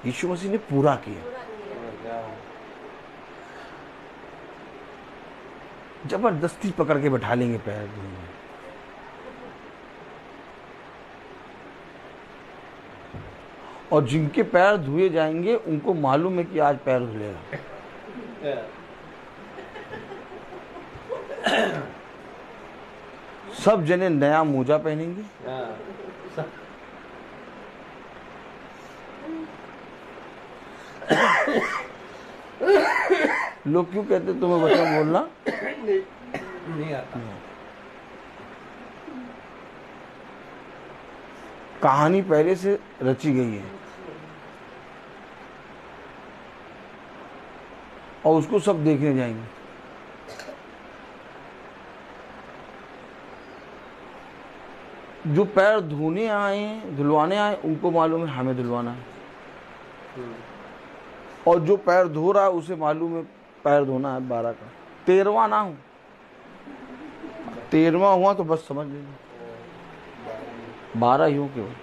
यीशु मसीह ने पूरा किया। जबरदस्ती पकड़ के बैठा लेंगे पैर धोने, और जिनके पैर धुए जाएंगे उनको मालूम है कि आज पैर धुलेगा। सब जने नया मोजा पहनेंगे, लोग क्यों कहते तुम्हें वचन बोलना नहीं आता? कहानी पहले से रची गई है और उसको सब देखने जाएंगे। जो पैर धोने आए, धुलवाने आए, उनको मालूम है हमें धुलवाना है, और जो पैर धो रहा है उसे मालूम है पैर धोना है 12 का। 13वां ना हो, 13वां हुआ तो बस समझ लेना 12 ही हो केवल।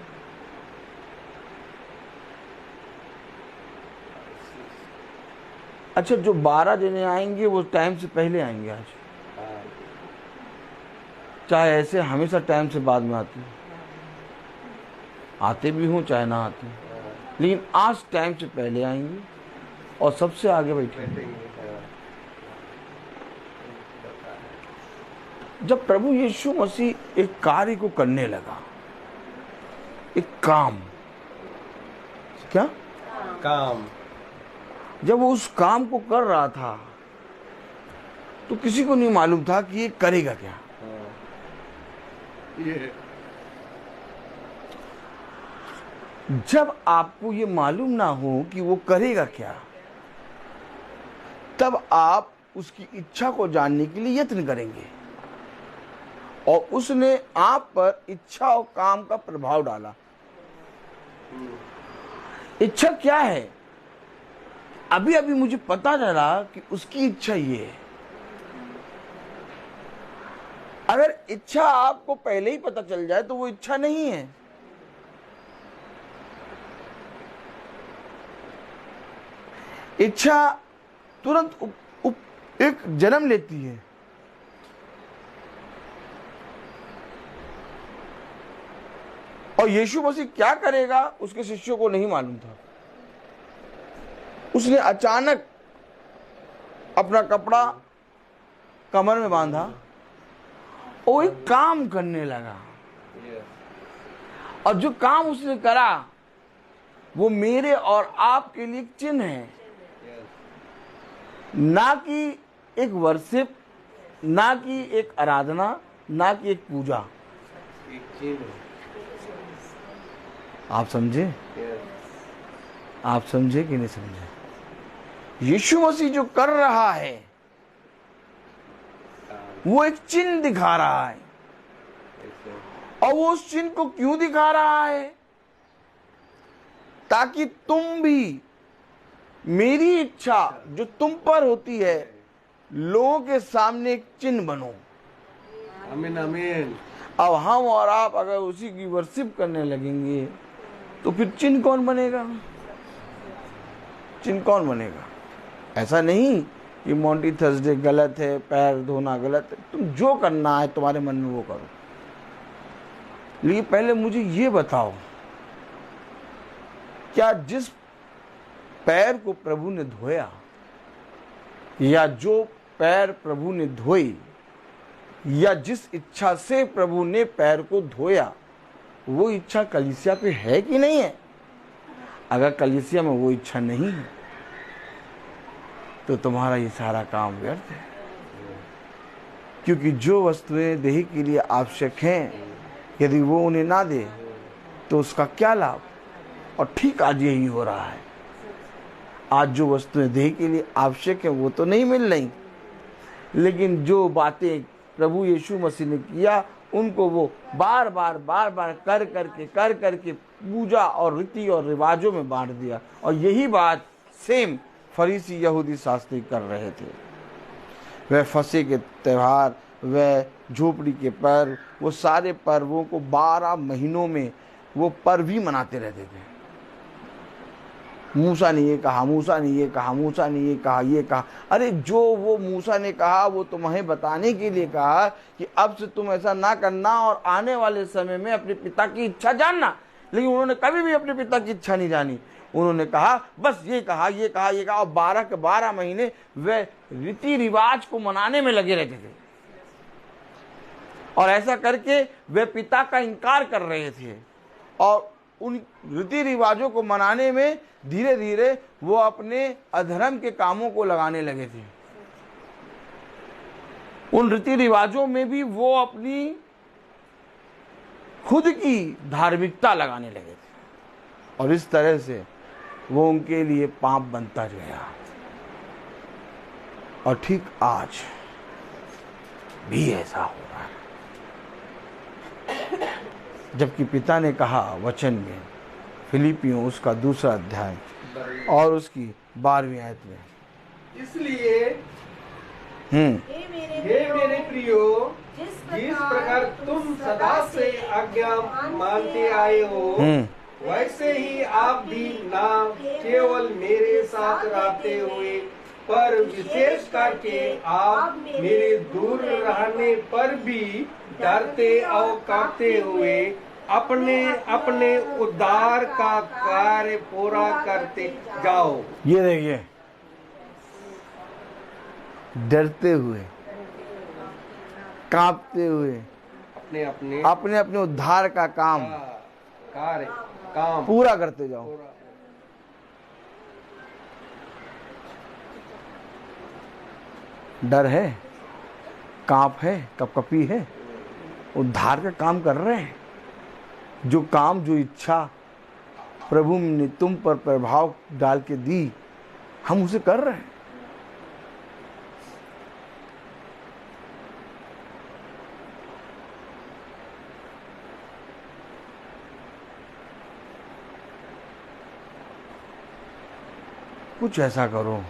अच्छा, जो 12 जने आएंगे वो टाइम से पहले आएंगे आज, चाहे ऐसे हमेशा टाइम से बाद में आते भी हों चाहे ना आते, लेकिन आज टाइम से पहले आएंगे और सबसे आगे बैठेंगे। जब प्रभु यीशु मसीह एक कार्य को करने लगा, एक काम, क्या काम, जब वो उस काम को कर रहा था तो किसी को नहीं मालूम था कि ये करेगा क्या। जब आपको ये मालूम ना हो कि वो करेगा क्या, तब आप उसकी इच्छा को जानने के लिए यत्न करेंगे। और उसने आप पर इच्छा और काम का प्रभाव डाला। इच्छा क्या है? अभी अभी मुझे पता चला कि उसकी इच्छा ये है। अगर इच्छा आपको पहले ही पता चल जाए तो वो इच्छा नहीं है। इच्छा तुरंत एक जन्म लेती है। और यीशु मसीह क्या करेगा उसके शिष्यों को नहीं मालूम था। उसने अचानक अपना कपड़ा कमर में बांधा और एक काम करने लगा। और जो काम उसने करा वो मेरे और आपके लिए एक चिन्ह है, ना कि एक वर्शिप, ना कि एक आराधना, ना कि एक पूजा। आप समझे? आप समझे कि नहीं समझे? यीशु मसीह जो कर रहा है वो एक चिन्ह दिखा रहा है। और वो उस चिन्ह को क्यों दिखा रहा है? ताकि तुम भी मेरी इच्छा जो तुम पर होती है लोगों के सामने एक चिन्ह बनो। आमीन आमीन। अब हम और आप अगर उसी की वर्शिप करने लगेंगे तो फिर चिन्ह कौन बनेगा? चिन्ह कौन बनेगा? ऐसा नहीं कि मॉन्टी थर्सडे गलत है, पैर धोना गलत है। तुम जो करना है तुम्हारे मन में वो करो। लेकिन पहले मुझे ये बताओ, क्या जिस पैर को प्रभु ने धोया या जो पैर प्रभु ने धोई या जिस इच्छा से प्रभु ने पैर को धोया वो इच्छा कलीसिया पे है कि नहीं है? अगर कलीसिया में वो इच्छा नहीं है तो तुम्हारा ये सारा काम व्यर्थ है। क्योंकि जो वस्तुएं देह के लिए आवश्यक हैं यदि वो उन्हें ना दे तो उसका क्या लाभ? और ठीक आज यही हो रहा है। आज जो वस्तुएं देह के लिए आवश्यक है वो तो नहीं मिल रही, लेकिन जो बातें प्रभु यीशु मसीह ने किया उनको वो बार बार कर करके पूजा और रीति और रिवाजों में बांट दिया। और यही बात सेम फरीसी यहूदी शास्त्री कर रहे थे। वह फसह के त्यौहार, वह झोपड़ी के पर्व, वो सारे पर्वों को 12 महीनों में वो पर्व ही मनाते रहते थे। मूसा ने ये कहा, मूसा ने ये कहा, मूसा ने ये कहा, ये कहा। अरे जो वो मूसा ने कहा वो तुम्हें बताने के लिए कहा कि अब से तुम ऐसा ना करना और आने वाले समय में अपने पिता की इच्छा जानना। लेकिन उन्होंने कभी भी अपने पिता की इच्छा नहीं जानी। उन्होंने कहा बस ये कहा, ये कहा, ये कहा। और 12 के 12 महीने वे रीति रिवाज को मनाने में लगे रहते थे। और ऐसा करके वे पिता का इनकार कर रहे थे। और उन रीति रिवाजों को मनाने में धीरे धीरे वो अपने अधर्म के कामों को लगाने लगे थे। उन रीति रिवाजों में भी वो अपनी खुद की धार्मिकता लगाने लगे थे। और इस तरह से वो उनके लिए पाप बनता गया। और ठीक आज भी ऐसा हो रहा है। जबकि पिता ने कहा वचन में, फिलिपियों उसका 2 अध्याय और उसकी 12वीं आयत में, इसलिए हे मेरे प्रियो, जिस प्रकार तुम सदा से आज्ञा मानते आए हो वैसे ही आप भी ना केवल मेरे साथ रहते हुए पर विशेष करके आप मेरे दूर रहने पर भी डरते और कांपते हुए अपने अपने उद्धार का कार्य पूरा करते जाओ। ये देखिए, डरते हुए, कांपते हुए अपने अपने उद्धार का काम पूरा करते जाओ। डर है, कांप है, कपकपी है, उद्धार का काम कर रहे हैं। जो काम, जो इच्छा प्रभु ने तुम पर प्रभाव डाल के दी, हम उसे कर रहे हैं। कुछ ऐसा करो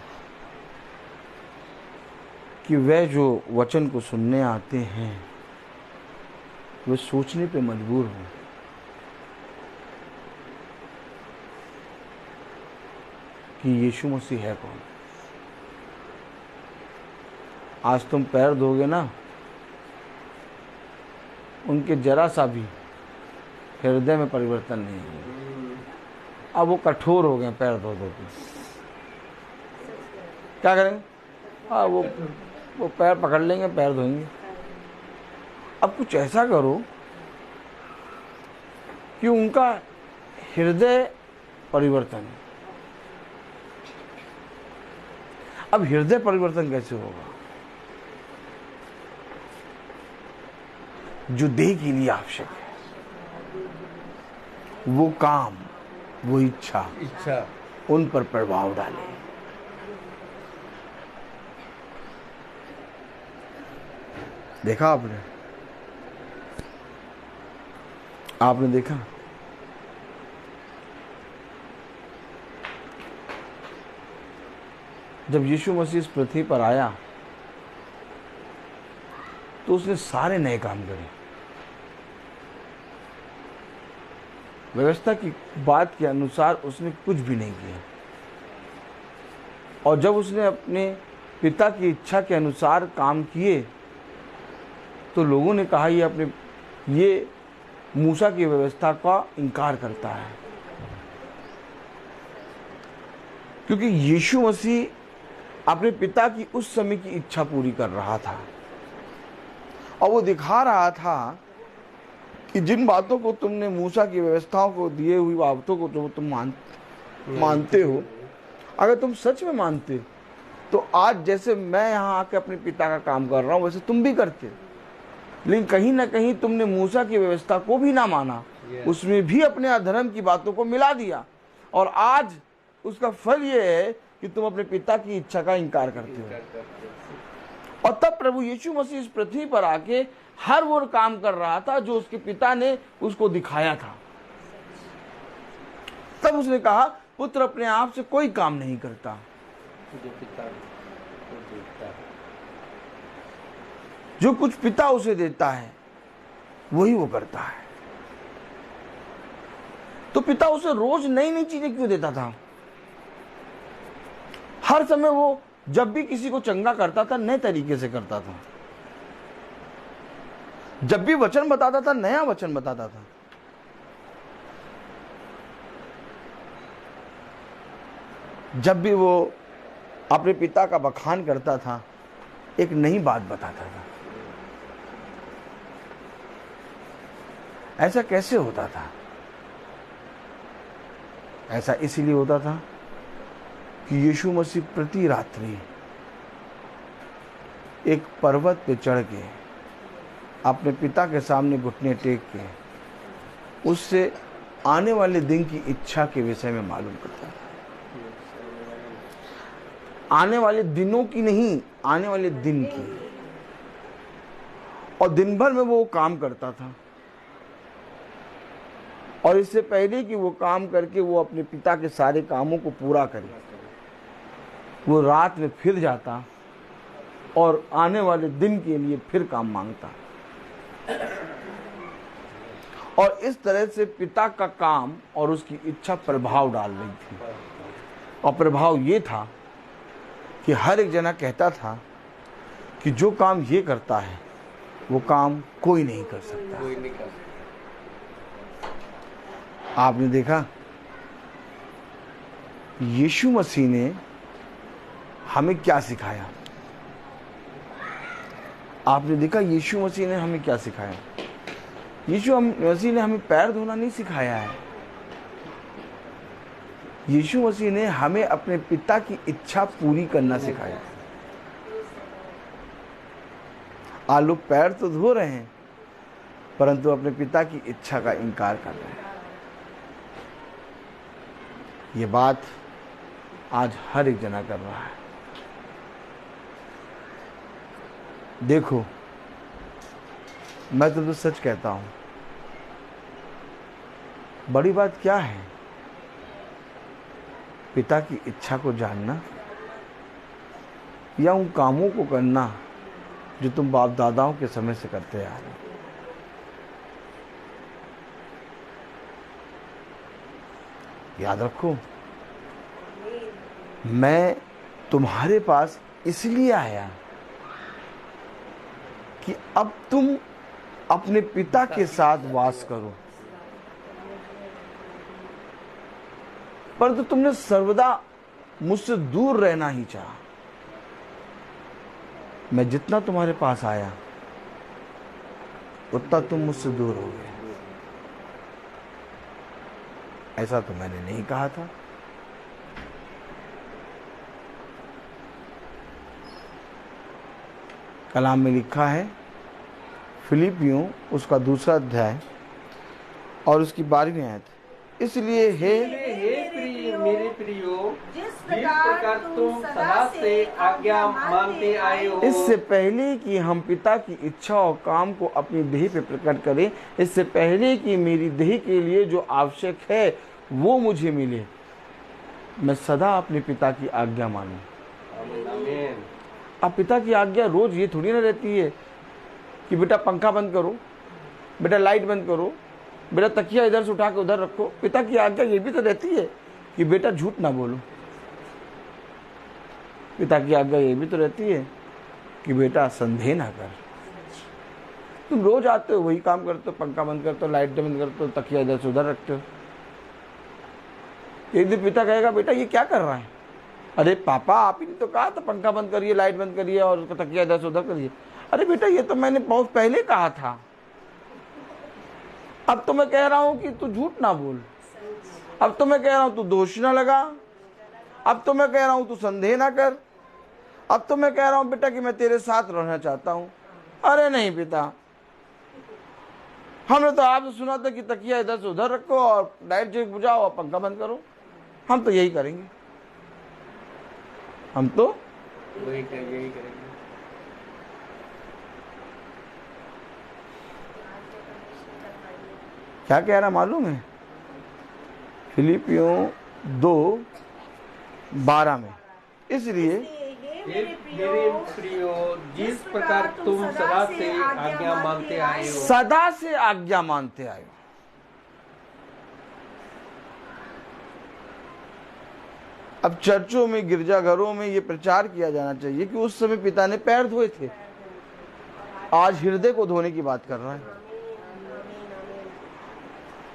कि वे जो वचन को सुनने आते हैं वे सोचने पे मजबूर हो कि यीशु मसीह है कौन। आज तुम पैर धोगे ना, उनके जरा सा भी हृदय में परिवर्तन नहीं होगा। अब वो कठोर हो गए पैर धो धो के। क्या करेंगे? हाँ, वो पैर पकड़ लेंगे, पैर धोएंगे। अब कुछ ऐसा करो कि उनका हृदय परिवर्तन। अब हृदय परिवर्तन कैसे होगा? जो देह के लिए आवश्यक है, वो काम, वो इच्छा उन पर प्रभाव डाले। देखा आपने देखा? जब यीशु मसीह इस पृथ्वी पर आया तो उसने सारे नए काम करे। व्यवस्था की बात के अनुसार उसने कुछ भी नहीं किया। और जब उसने अपने पिता की इच्छा के अनुसार काम किए तो लोगों ने कहा ये मूसा की व्यवस्था का इनकार करता है। क्योंकि यीशु मसीह अपने पिता की उस समय की इच्छा पूरी कर रहा था और वो दिखा रहा था कि जिन बातों को तुमने मूसा की व्यवस्थाओं को दिए हुई बातों को जो तुम मानते हो, अगर तुम सच में मानते तो आज जैसे मैं यहाँ आके अपने पिता का काम कर रहा हूँ वैसे तुम भी करते। लेकिन कहीं ना कहीं तुमने मूसा की व्यवस्था को भी ना माना, उसमें भी अपने अधर्म की बातों को मिला दिया और आज उसका फल ये है कि तुम अपने पिता की इच्छा का इनकार करते हो। और तब प्रभु यीशु मसीह इस पृथ्वी पर आके हर वो काम कर रहा था जो उसके पिता ने उसको दिखाया था। तब उसने कहा, पुत्र अपने आप से कोई काम नहीं करता, जो कुछ पिता उसे देता है वही वो करता है। तो पिता उसे रोज नई नई चीजें क्यों देता था? हर समय वो जब भी किसी को चंगा करता था नए तरीके से करता था। जब भी वचन बताता था नया वचन बताता था। जब भी वो अपने पिता का बखान करता था एक नई बात बताता था। ऐसा कैसे होता था? ऐसा इसलिए होता था कि यीशु मसीह प्रति रात्रि एक पर्वत पे चढ़ के अपने पिता के सामने घुटने टेक के उससे आने वाले दिन की इच्छा के विषय में मालूम करता था। आने वाले दिनों की नहीं, आने वाले दिन की। और दिन भर में वो काम करता था और इससे पहले कि वो काम करके वो अपने पिता के सारे कामों को पूरा करे, वो रात में फिर जाता और आने वाले दिन के लिए फिर काम मांगता। और इस तरह से पिता का काम और उसकी इच्छा प्रभाव डाल रही थी। और प्रभाव ये था कि हर एक जना कहता था कि जो काम ये करता है वो काम कोई नहीं कर सकता। आपने देखा यीशु मसीह ने हमें क्या सिखाया? आपने देखा यीशु मसीह ने हमें क्या सिखाया? यीशु मसीह ने हमें पैर धोना नहीं सिखाया है। यीशु मसीह ने हमें अपने पिता की इच्छा पूरी करना सिखाया। आज लोग पैर तो धो रहे हैं परंतु अपने पिता की इच्छा का इनकार कर रहे हैं। ये बात आज हर एक जना कर रहा है। देखो, मैं तो सच कहता हूं, बड़ी बात क्या है? पिता की इच्छा को जानना या उन कामों को करना जो तुम बाप दादाओं के समय से करते आ रहे हो। याद रखो, मैं तुम्हारे पास इसलिए आया कि अब तुम अपने पिता के साथ वास करो, परंतु तुमने सर्वदा मुझसे दूर रहना ही चाहा। मैं जितना तुम्हारे पास आया उतना तुम मुझसे दूर हो गए। ऐसा तो मैंने नहीं कहा था। कलाम में लिखा है, फिलिपियों उसका 2 अध्याय और उसकी 12वीं आयत, इसलिए मेरे प्रियो, जिस प्रकार तुम सदा से आज्ञा मानते आए हो, इससे पहले कि हम पिता की इच्छा और काम को अपनी देह पे प्रकट करें, इससे पहले कि मेरी देह के लिए जो आवश्यक है वो मुझे मिले, मैं सदा अपने पिता की आज्ञा मानूं। आमीन। अब पिता की आज्ञा रोज ये थोड़ी ना रहती है कि बेटा पंखा बंद करो, बेटा लाइट बंद करो, बेटा तकिया इधर से उठा के उधर रखो। पिता की आज्ञा ये भी तो रहती है कि बेटा झूठ ना बोलो। पिता की आज्ञा ये भी तो रहती है कि बेटा संदेह ना कर। तुम रोज आते हो, वही काम करते हो, पंखा बंद करते हो, लाइट बंद करते हो, तकिया इधर से उधर रखते हो। एक दिन पिता कहेगा, बेटा ये क्या कर रहा है? अरे पापा, आप ही ने तो कहा था पंखा बंद करिए, लाइट बंद करिए और उसका तकिया इधर से उधर करिए। अरे बेटा, ये तो मैंने बहुत पहले कहा था। अब तो मैं कह रहा हूं कि तू झूठ ना बोल। अब तो मैं कह रहा हूं तू दोष ना लगा। अब तो मैं कह रहा हूं तू संदेह ना कर। अब तो मैं कह रहा हूं बेटा कि मैं तेरे साथ रहना चाहता हूं। अरे नहीं पिता, हमने तो आपसे सुना था कि तकिया इधर से उधर रखो और लाइट जो बुझाओ और पंखा बंद करो। हम तो यही करेंगे, हम तो यही करेंगे। क्या कह रहा मालूम है? फिलिपियों 2:12 में, इसलिए मेरे प्रियो, जिस प्रकार तुम सदा से आज्ञा मानते आए हो, सदा से आज्ञा मानते आए हो। अब चर्चों में, गिरजाघरों में ये प्रचार किया जाना चाहिए कि उस समय पिता ने पैर धोए थे। आज हृदय को धोने की बात कर रहा है।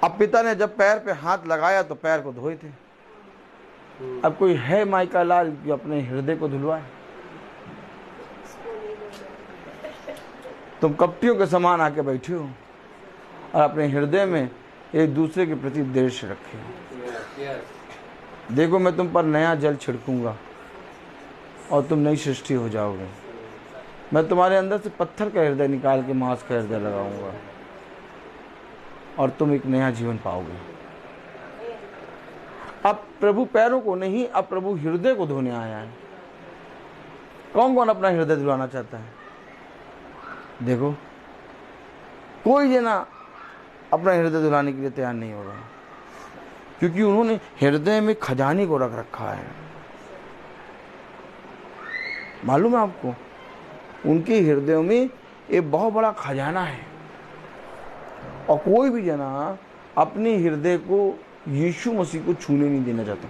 अब पिता ने जब पैर पे हाथ लगाया तो पैर को धोए थे। अब कोई है माइका लाल जो अपने हृदय को धुलवाए? तुम कपटियों के समान आके बैठे हो और अपने हृदय में एक दूसरे के प्रति द्वेष रखे हो। देखो, मैं तुम पर नया जल छिड़कूंगा और तुम नई सृष्टि हो जाओगे। मैं तुम्हारे अंदर से पत्थर का हृदय निकाल के मांस का हृदय लगाऊंगा और तुम एक नया जीवन पाओगे। अब प्रभु पैरों को नहीं, अब प्रभु हृदय को धोने आया है। कौन कौन अपना हृदय धुलाना चाहता है? देखो, कोई जना अपना हृदय धुलाने के लिए तैयार नहीं होगा, क्योंकि उन्होंने हृदय में खजाने को रख रखा है। मालूम है आपको, उनके हृदयों में एक बहुत बड़ा खजाना है और कोई भी जना अपने हृदय को यीशु मसीह को छूने नहीं देना चाहता।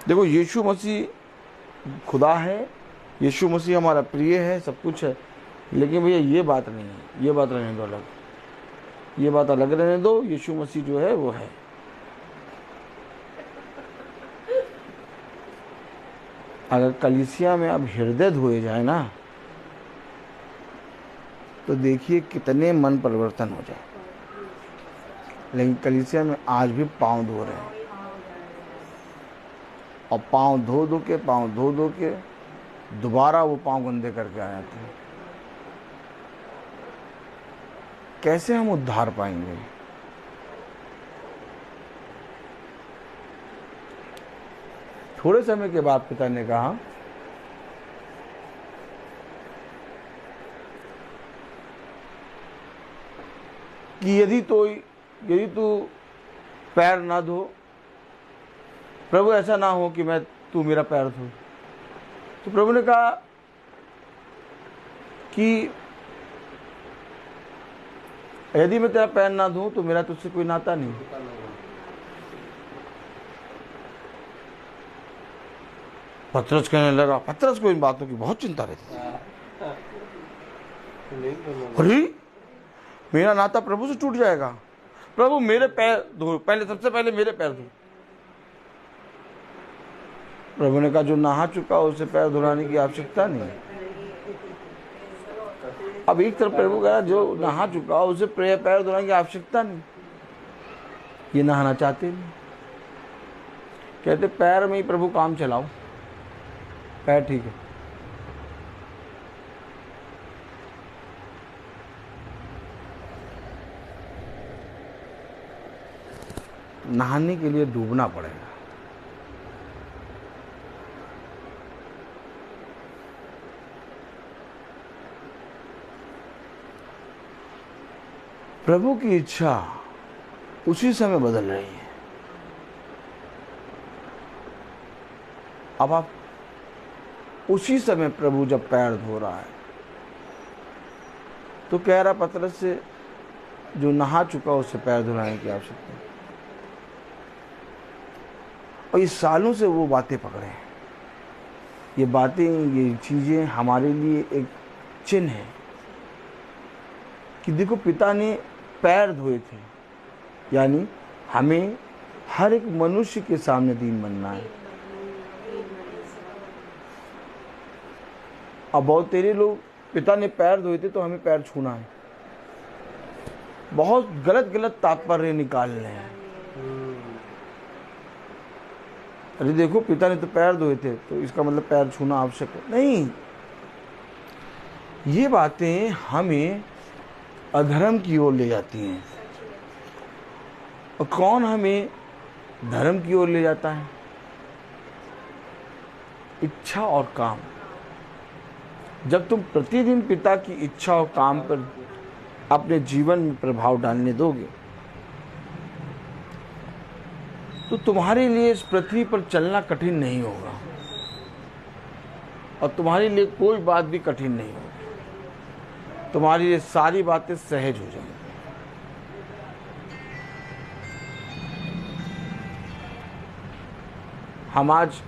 देखो, यीशु मसीह खुदा है, यीशु मसीह हमारा प्रिय है, सब कुछ है, लेकिन भैया ये बात नहीं है। ये बात रहने दो अलग, ये बात अलग रहने दो। यीशु मसीह जो है वो है। अगर कलीसिया में अब हृदय धोए जाए ना, तो देखिए कितने मन परिवर्तन हो जाए। लेकिन कलीसिया में आज भी पांव धो रहे हैं और पांव धो धो के दोबारा वो पांव गंदे करके आ जाते हैं। कैसे हम उद्धार पाएंगे? थोड़े समय के बाद पिता ने कहा कि यदि तू पैर ना धो, प्रभु ऐसा ना हो कि तू मेरा पैर धो। तो प्रभु ने कहा कि यदि मैं तेरा पैर ना धोऊं तो मेरा तुझसे कोई नाता नहीं। पतरस कहने लगा, पतरस को इन बातों की बहुत चिंता रहती थी। अरे मेरा नाता प्रभु से टूट जाएगा, प्रभु मेरे पैर धो, सबसे पहले मेरे पैर धो। प्रभु ने कहा जो नहा चुका उसे पैर धुलाने की आवश्यकता नहीं। अब एक तरफ प्रभु कहा जो नहा चुका उसे पैर धुलाने की आवश्यकता नहीं, ये नहाना चाहते नहीं। कहते पैर में ही प्रभु काम चलाओ, पैर ठीक है। नहाने के लिए डूबना पड़ेगा। प्रभु की इच्छा उसी समय बदल रही है। अब आप उसी समय प्रभु जब पैर धो रहा है तो कह रहा पतरस से जो नहा चुका उससे पैर धुलाने की आवश्यकता है। और इस सालों से वो बातें पकड़े हैं। ये बातें, ये चीजें हमारे लिए एक चिन्ह है कि देखो पिता ने पैर धोए थे, यानी हमें हर एक मनुष्य के सामने दीन बनना है। अब बहुत तेरे लोग पिता ने पैर धोए थे तो हमें पैर छूना है, बहुत गलत गलत तात्पर्य निकाल रहे हैं। अरे देखो पिता ने तो पैर धोए थे तो इसका मतलब पैर छूना आवश्यक है नहीं। ये बातें हमें अधर्म की ओर ले जाती हैं। और कौन हमें धर्म की ओर ले जाता है? इच्छा और काम। जब तुम प्रतिदिन पिता की इच्छा और काम पर अपने जीवन में प्रभाव डालने दोगे तो तुम्हारे लिए इस पृथ्वी पर चलना कठिन नहीं होगा और तुम्हारे लिए कोई बात भी कठिन नहीं होगी। तुम्हारी ये सारी बातें सहज हो जाएंगी। हम आज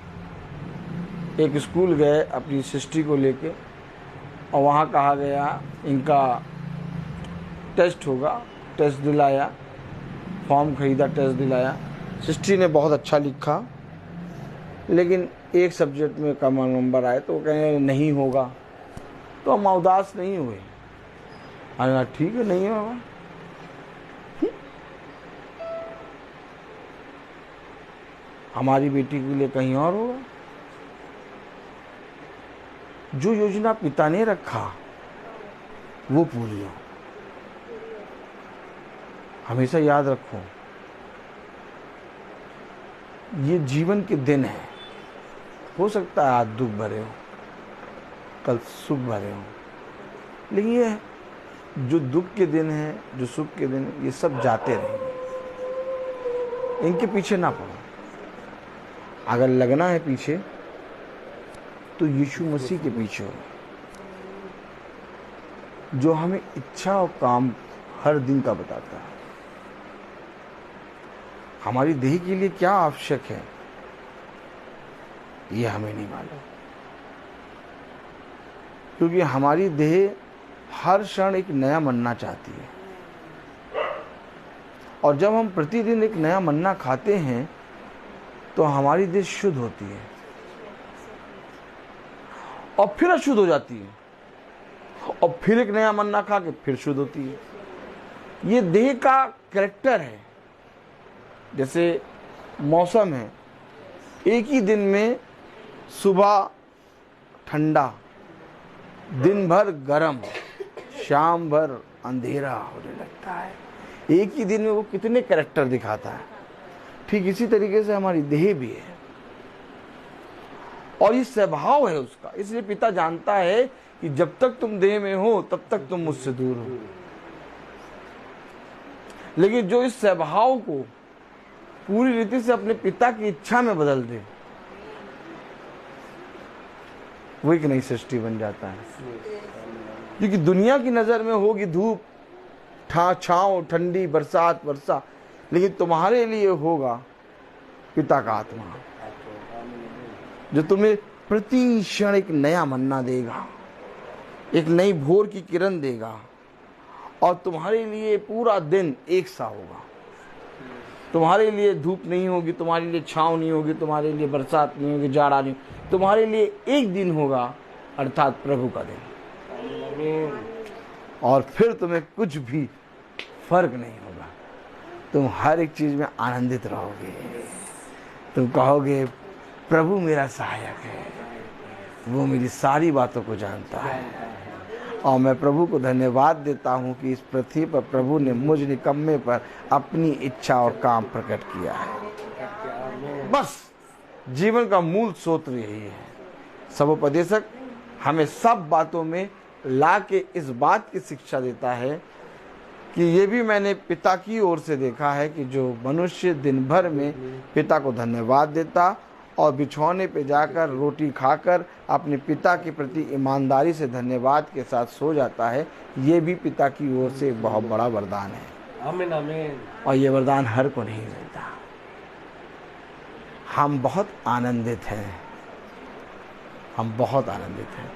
एक स्कूल गए अपनी सृष्टि को लेके और वहाँ कहा गया इनका टेस्ट होगा। टेस्ट दिलाया, फॉर्म खरीदा, टेस्ट दिलाया। सृष्टि ने बहुत अच्छा लिखा लेकिन एक सब्जेक्ट में कम नंबर आए तो वो कहें नहीं होगा। तो हम उदास नहीं हुए। अरे ठीक है नहीं होगा। हमारी बेटी के लिए कहीं और होगा। जो योजना पिता ने रखा वो पूरी हो। हमेशा याद रखो ये जीवन के दिन है। हो सकता है आज दुख भरे हो, कल सुख भरे हो, लेकिन ये जो दुख के दिन है, जो सुख के दिन है, ये सब जाते रहेंगे। इनके पीछे ना पड़ो। अगर लगना है पीछे तो यीशु मसीह के पीछे हो, जो हमें इच्छा और काम हर दिन का बताता है। हमारी देह के लिए क्या आवश्यक है ये हमें नहीं मालूम, क्योंकि हमारी देह हर क्षण एक नया मन्ना चाहती है। और जब हम प्रतिदिन एक नया मन्ना खाते हैं तो हमारी देह शुद्ध होती है और फिर अशुद्ध हो जाती है और फिर एक नया मन्ना खा के फिर शुद्ध होती है। ये देह का कैरेक्टर है। जैसे मौसम है, एक ही दिन में सुबह ठंडा, दिन भर गर्म, शाम भर अंधेरा होने लगता है। एक ही दिन में वो कितने कैरेक्टर दिखाता है। ठीक इसी तरीके से हमारी देह भी है। और ये स्वभाव है उसका। इसलिए पिता जानता है कि जब तक तुम देह में हो तब तक तुम मुझसे दूर हो, लेकिन जो इस स्वभाव को पूरी रीति से अपने पिता की इच्छा में बदल दे, वो एक नई सृष्टि बन जाता है। क्योंकि दुनिया की नजर में होगी धूप, छांव, ठंडी, बरसात, वर्षा, लेकिन तुम्हारे लिए होगा पिता का आत्मा, जो तुम्हें प्रति क्षण एक नया मन्ना देगा, एक नई भोर की किरण देगा, और तुम्हारे लिए पूरा दिन एक सा होगा। तुम्हारे लिए धूप नहीं होगी, तुम्हारे लिए छांव नहीं होगी, तुम्हारे लिए बरसात नहीं होगी, जाड़ा नहीं, तुम्हारे लिए एक दिन होगा, अर्थात प्रभु का दिन। और फिर तुम्हें कुछ भी फर्क नहीं होगा, तुम हर एक चीज में आनंदित रहोगे। तुम कहोगे प्रभु मेरा सहायक है, वो मेरी सारी बातों को जानता है। और मैं प्रभु को धन्यवाद देता हूँ कि इस पृथ्वी पर प्रभु ने मुझ निकम्मे पर अपनी इच्छा और काम प्रकट किया है। बस जीवन का मूल सूत्र यही है। सबोपदेशक हमें सब बातों में ला के इस बात की शिक्षा देता है कि ये भी मैंने पिता की ओर से देखा है कि जो मनुष्य दिन भर में पिता को धन्यवाद देता और बिछौने पे जाकर रोटी खाकर अपने पिता के प्रति ईमानदारी से धन्यवाद के साथ सो जाता है, ये भी पिता की ओर से एक बहुत बड़ा वरदान है। आमीन आमीन। और ये वरदान हर को नहीं मिलता। हम बहुत आनंदित हैं, हम बहुत आनंदित हैं।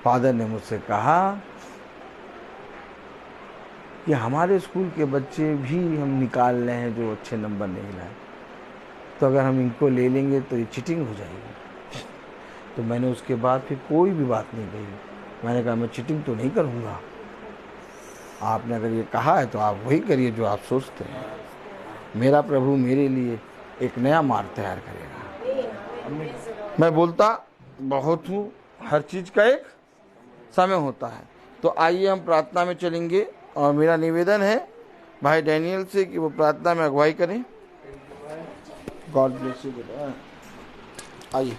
फादर ने मुझसे कहा कि हमारे स्कूल के बच्चे भी हम निकाल रहे हैं जो अच्छे नंबर नहीं लाए, तो अगर हम इनको ले लेंगे तो ये चीटिंग हो जाएगी। तो मैंने उसके बाद फिर कोई भी बात नहीं कही। मैंने कहा मैं चीटिंग तो नहीं करूँगा, आपने अगर ये कहा है तो आप वही करिए जो आप सोचते हैं। मेरा प्रभु मेरे लिए एक नया मार्ग तैयार करेगा। मैं बोलता बहुत हूँ, हर चीज़ का एक समय होता है। तो आइए हम प्रार्थना में चलेंगे, और मेरा निवेदन है भाई डैनियल से कि वो प्रार्थना में अगुवाई करें। गॉड ब्लेस यू बेटा। आइए।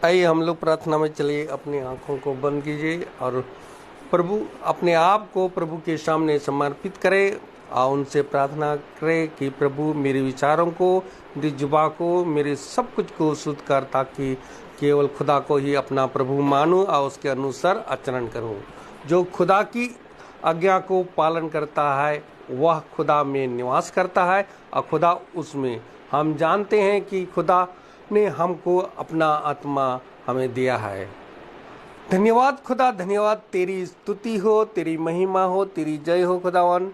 आइए हम लोग प्रार्थना में चलिए, अपनी आंखों को बंद कीजिए और प्रभु अपने आप को प्रभु के सामने समर्पित करें और उनसे प्रार्थना करें कि प्रभु मेरे विचारों को, मेरी जुबान को, मेरे सब कुछ को शुद्ध कर, ताकि केवल खुदा को ही अपना प्रभु मानूं और उसके अनुसार आचरण करूं। जो खुदा की आज्ञा को पालन करता है वह खुदा में निवास करता है और खुदा उसमें। हम जानते हैं कि खुदा ने हमको अपना आत्मा हमें दिया है। धन्यवाद खुदा, धन्यवाद, तेरी स्तुति हो, तेरी महिमा हो, तेरी जय हो खुदावन।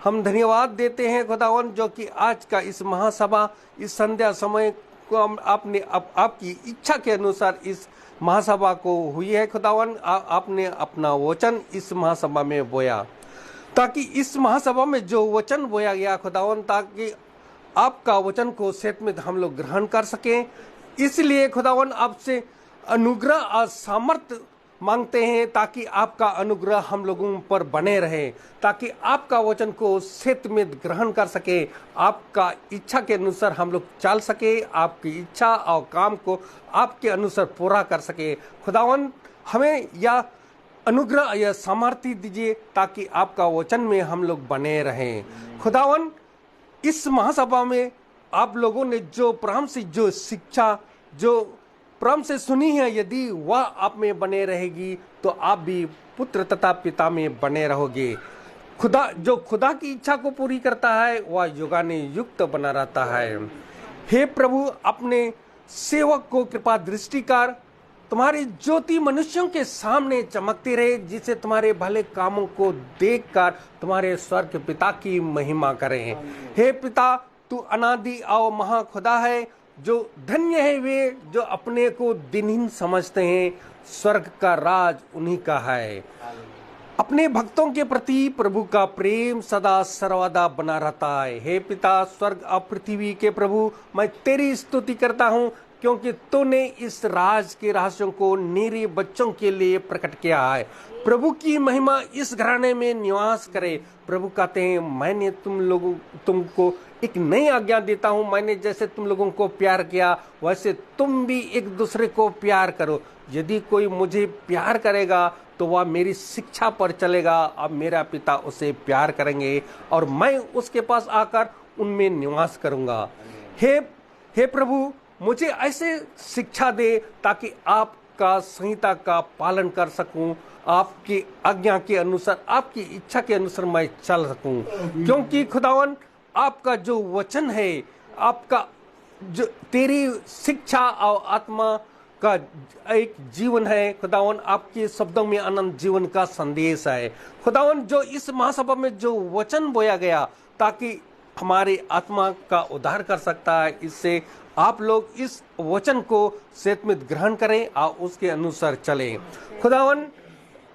हम धन्यवाद देते हैं खुदावन जो कि आज का इस महासभा, इस संध्या समय को आपने आपकी इच्छा के अनुसार इस महासभा को हुई है खुदावन। आपने अपना वचन इस महासभा में बोया, ताकि इस महासभा में जो वचन बोया गया खुदावन, ताकि आपका वचन को सत्य में हम लोग ग्रहण कर सकें। इसलिए खुदावन आपसे अनुग्रह और सामर्थ्य मांगते हैं, ताकि आपका अनुग्रह हम लोगों पर बने रहे, ताकि आपका वचन को सत्य में ग्रहण कर सके, आपका इच्छा के अनुसार हम लोग चल सके, आपकी इच्छा और काम को आपके अनुसार पूरा कर सके। खुदावन हमें यह अनुग्रह या सामर्थ्य दीजिए ताकि आपका वचन में हम लोग बने रहें। खुदावन इस महासभा में आप लोगों ने जो प्रारंभ से जो शिक्षा जो प्रारंभ से सुनी है, यदि वह आप में बने रहेगी तो आप भी पुत्र तथा पिता में बने रहोगे। खुदा जो खुदा की इच्छा को पूरी करता है वह युगाने युक्त बना रहता है। हे प्रभु, अपने सेवक को कृपा दृष्टि कर, तुम्हारी ज्योति मनुष्यों के सामने चमकती रहे, जिसे तुम्हारे भले कामों को देखकर तुम्हारे स्वर्ग पिता की महिमा करें। हे पिता, तू अनादि और महाखुदा है। जो धन्य है वे जो अपने को दिनहीन समझते हैं, स्वर्ग का राज उन्हीं का है। अपने भक्तों के प्रति प्रभु का प्रेम सदा सर्वदा बना रहता है। हे पिता, स्वर्ग और पृथ्वी के प्रभु, मैं तेरी स्तुति करता हूँ, क्योंकि तूने इस राज के रहस्यों को मेरे बच्चों के लिए प्रकट किया है। प्रभु की महिमा इस घराने में निवास करे। प्रभु कहते हैं, मैंने तुमको एक नई आज्ञा देता हूं, मैंने जैसे तुम लोगों को प्यार किया वैसे तुम भी एक दूसरे को प्यार करो। यदि कोई मुझे प्यार करेगा तो वह मेरी शिक्षा पर चलेगा, अब मेरा पिता उसे प्यार करेंगे और मैं उसके पास आकर उनमें निवास करूंगा। हे प्रभु, मुझे ऐसे शिक्षा दे ताकि आपका संहिता का पालन कर सकूं, आपकी आज्ञा के अनुसार, आपकी इच्छा के अनुसार मैं चल सकूं। क्योंकि खुदावन, आपका जो वचन है, आपका जो तेरी शिक्षा और आत्मा का एक जीवन है खुदावन, आपके शब्दों में अनंत जीवन का संदेश है खुदावन, जो इस महासभा में जो वचन बोया गया ताकि हमारे आत्मा का उद्धार कर सकता है, इससे आप लोग इस वचन को सेतमित ग्रहण करें और उसके अनुसार चलें। खुदावन,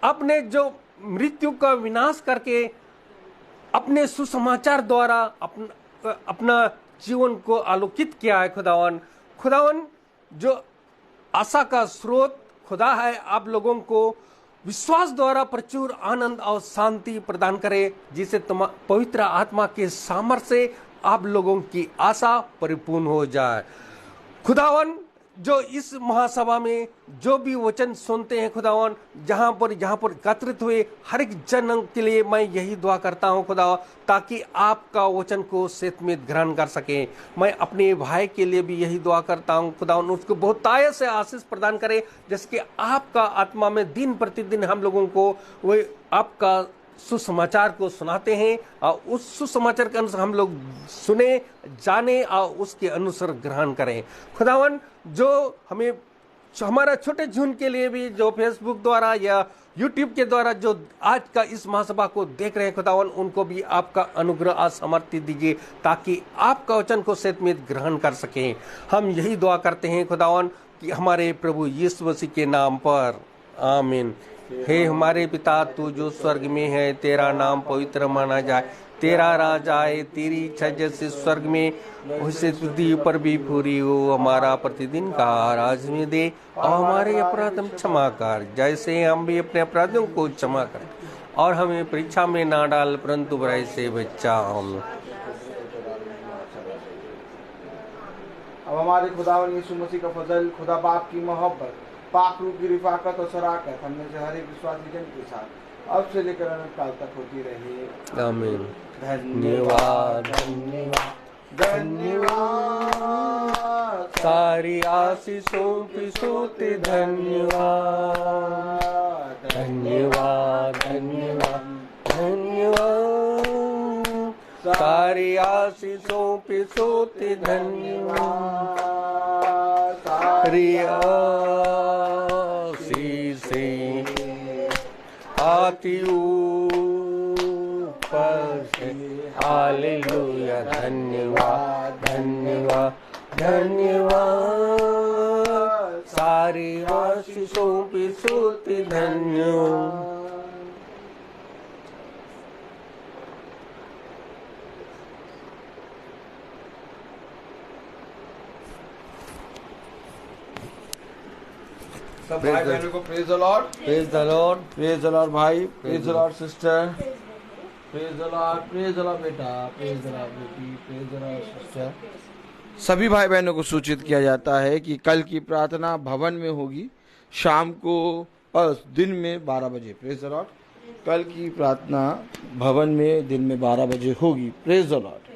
आपने जो मृत्यु का विनाश करके अपने सुसमाचार द्वारा अपना जीवन को आलोकित किया है खुदावन, जो आशा का स्रोत खुदा है, आप लोगों को विश्वास द्वारा प्रचुर आनंद और शांति प्रदान करे, जिसे पवित्र आत्मा के सामर्थ्य से आप लोगों की आशा परिपूर्ण हो जाए। खुदावन, जो इस महासभा में जो भी वचन सुनते हैं खुदावन, जहाँ पर एकत्रित हुए हर एक जन के लिए मैं यही दुआ करता हूँ खुदा, ताकि आपका वचन को सेतमित ग्रहण कर सकें। मैं अपने भाई के लिए भी यही दुआ करता हूँ खुदावन, उसको बहुतायत से आशीष प्रदान करे, जैसे कि आपका आत्मा में दिन प्रतिदिन हम लोगों को वो आपका सुसमाचार को सुनाते हैं और उस सुसमाचार के अनुसार हम लोग सुने, जाने और उसके अनुसार ग्रहण करें। खुदावन, जो हमारा छोटे झुंड के लिए भी जो फेसबुक द्वारा या यूट्यूब के द्वारा जो आज का इस महासभा को देख रहे हैं खुदावन, उनको भी आपका अनुग्रह और सामर्थ्य दीजिए ताकि आपका वचन को सेतमित ग्रहण कर सकें। हम यही दुआ करते हैं खुदावन कि हमारे प्रभु यीशु मसीह के नाम पर, आमीन। हे हमारे पिता, तू जो स्वर्ग में है, तेरा नाम पवित्र माना जाए, तेरा राज आए, तेरी इच्छा जैसे स्वर्ग में वैसे पृथ्वी पर भी पूरी हो। हमारा प्रतिदिन का आज में दे और हमारे अपराध हम क्षमा कर, जैसे हम भी अपने अपराधियों को क्षमा करें, और हमें परीक्षा में ना डाल परंतु बुराई से बचा। अब हमारे खुदावन यीशु मसीह का फजल, खुदा बाप की मोहब्बत, पाक रूह की रिफाकत और शराकत हमने से हर एक विश्वासी जन के साथ अब से लेकर अनंत काल तक होती रही, आमीन। धन्यवाद धन्यवाद धन्यवाद, सारी आशीषों की सोते धन्यवाद धन्यवाद धन्यवाद धन्यवाद, सारी आशीषों पे सोते धन्यवाद, सारी आती ऊपर से, हालेलुया। धन्यवाद धन्यवाद धन्यवाद, सारी आशीषों पे सोते धन्यवाद। सब भाई बहनों को praise the lord, praise the lord, praise the lord भाई, praise the lord sister, praise the lord, praise the lord बेटा, प्रेज द लॉर्ड बेटी, प्रेज द लॉर्ड सिस्टर। सभी भाई बहनों को सूचित किया जाता है कि कल की प्रार्थना भवन में होगी शाम को और दिन में 12 बजे। Praise the Lord. कल की प्रार्थना भवन में दिन में 12 बजे होगी। Praise the Lord.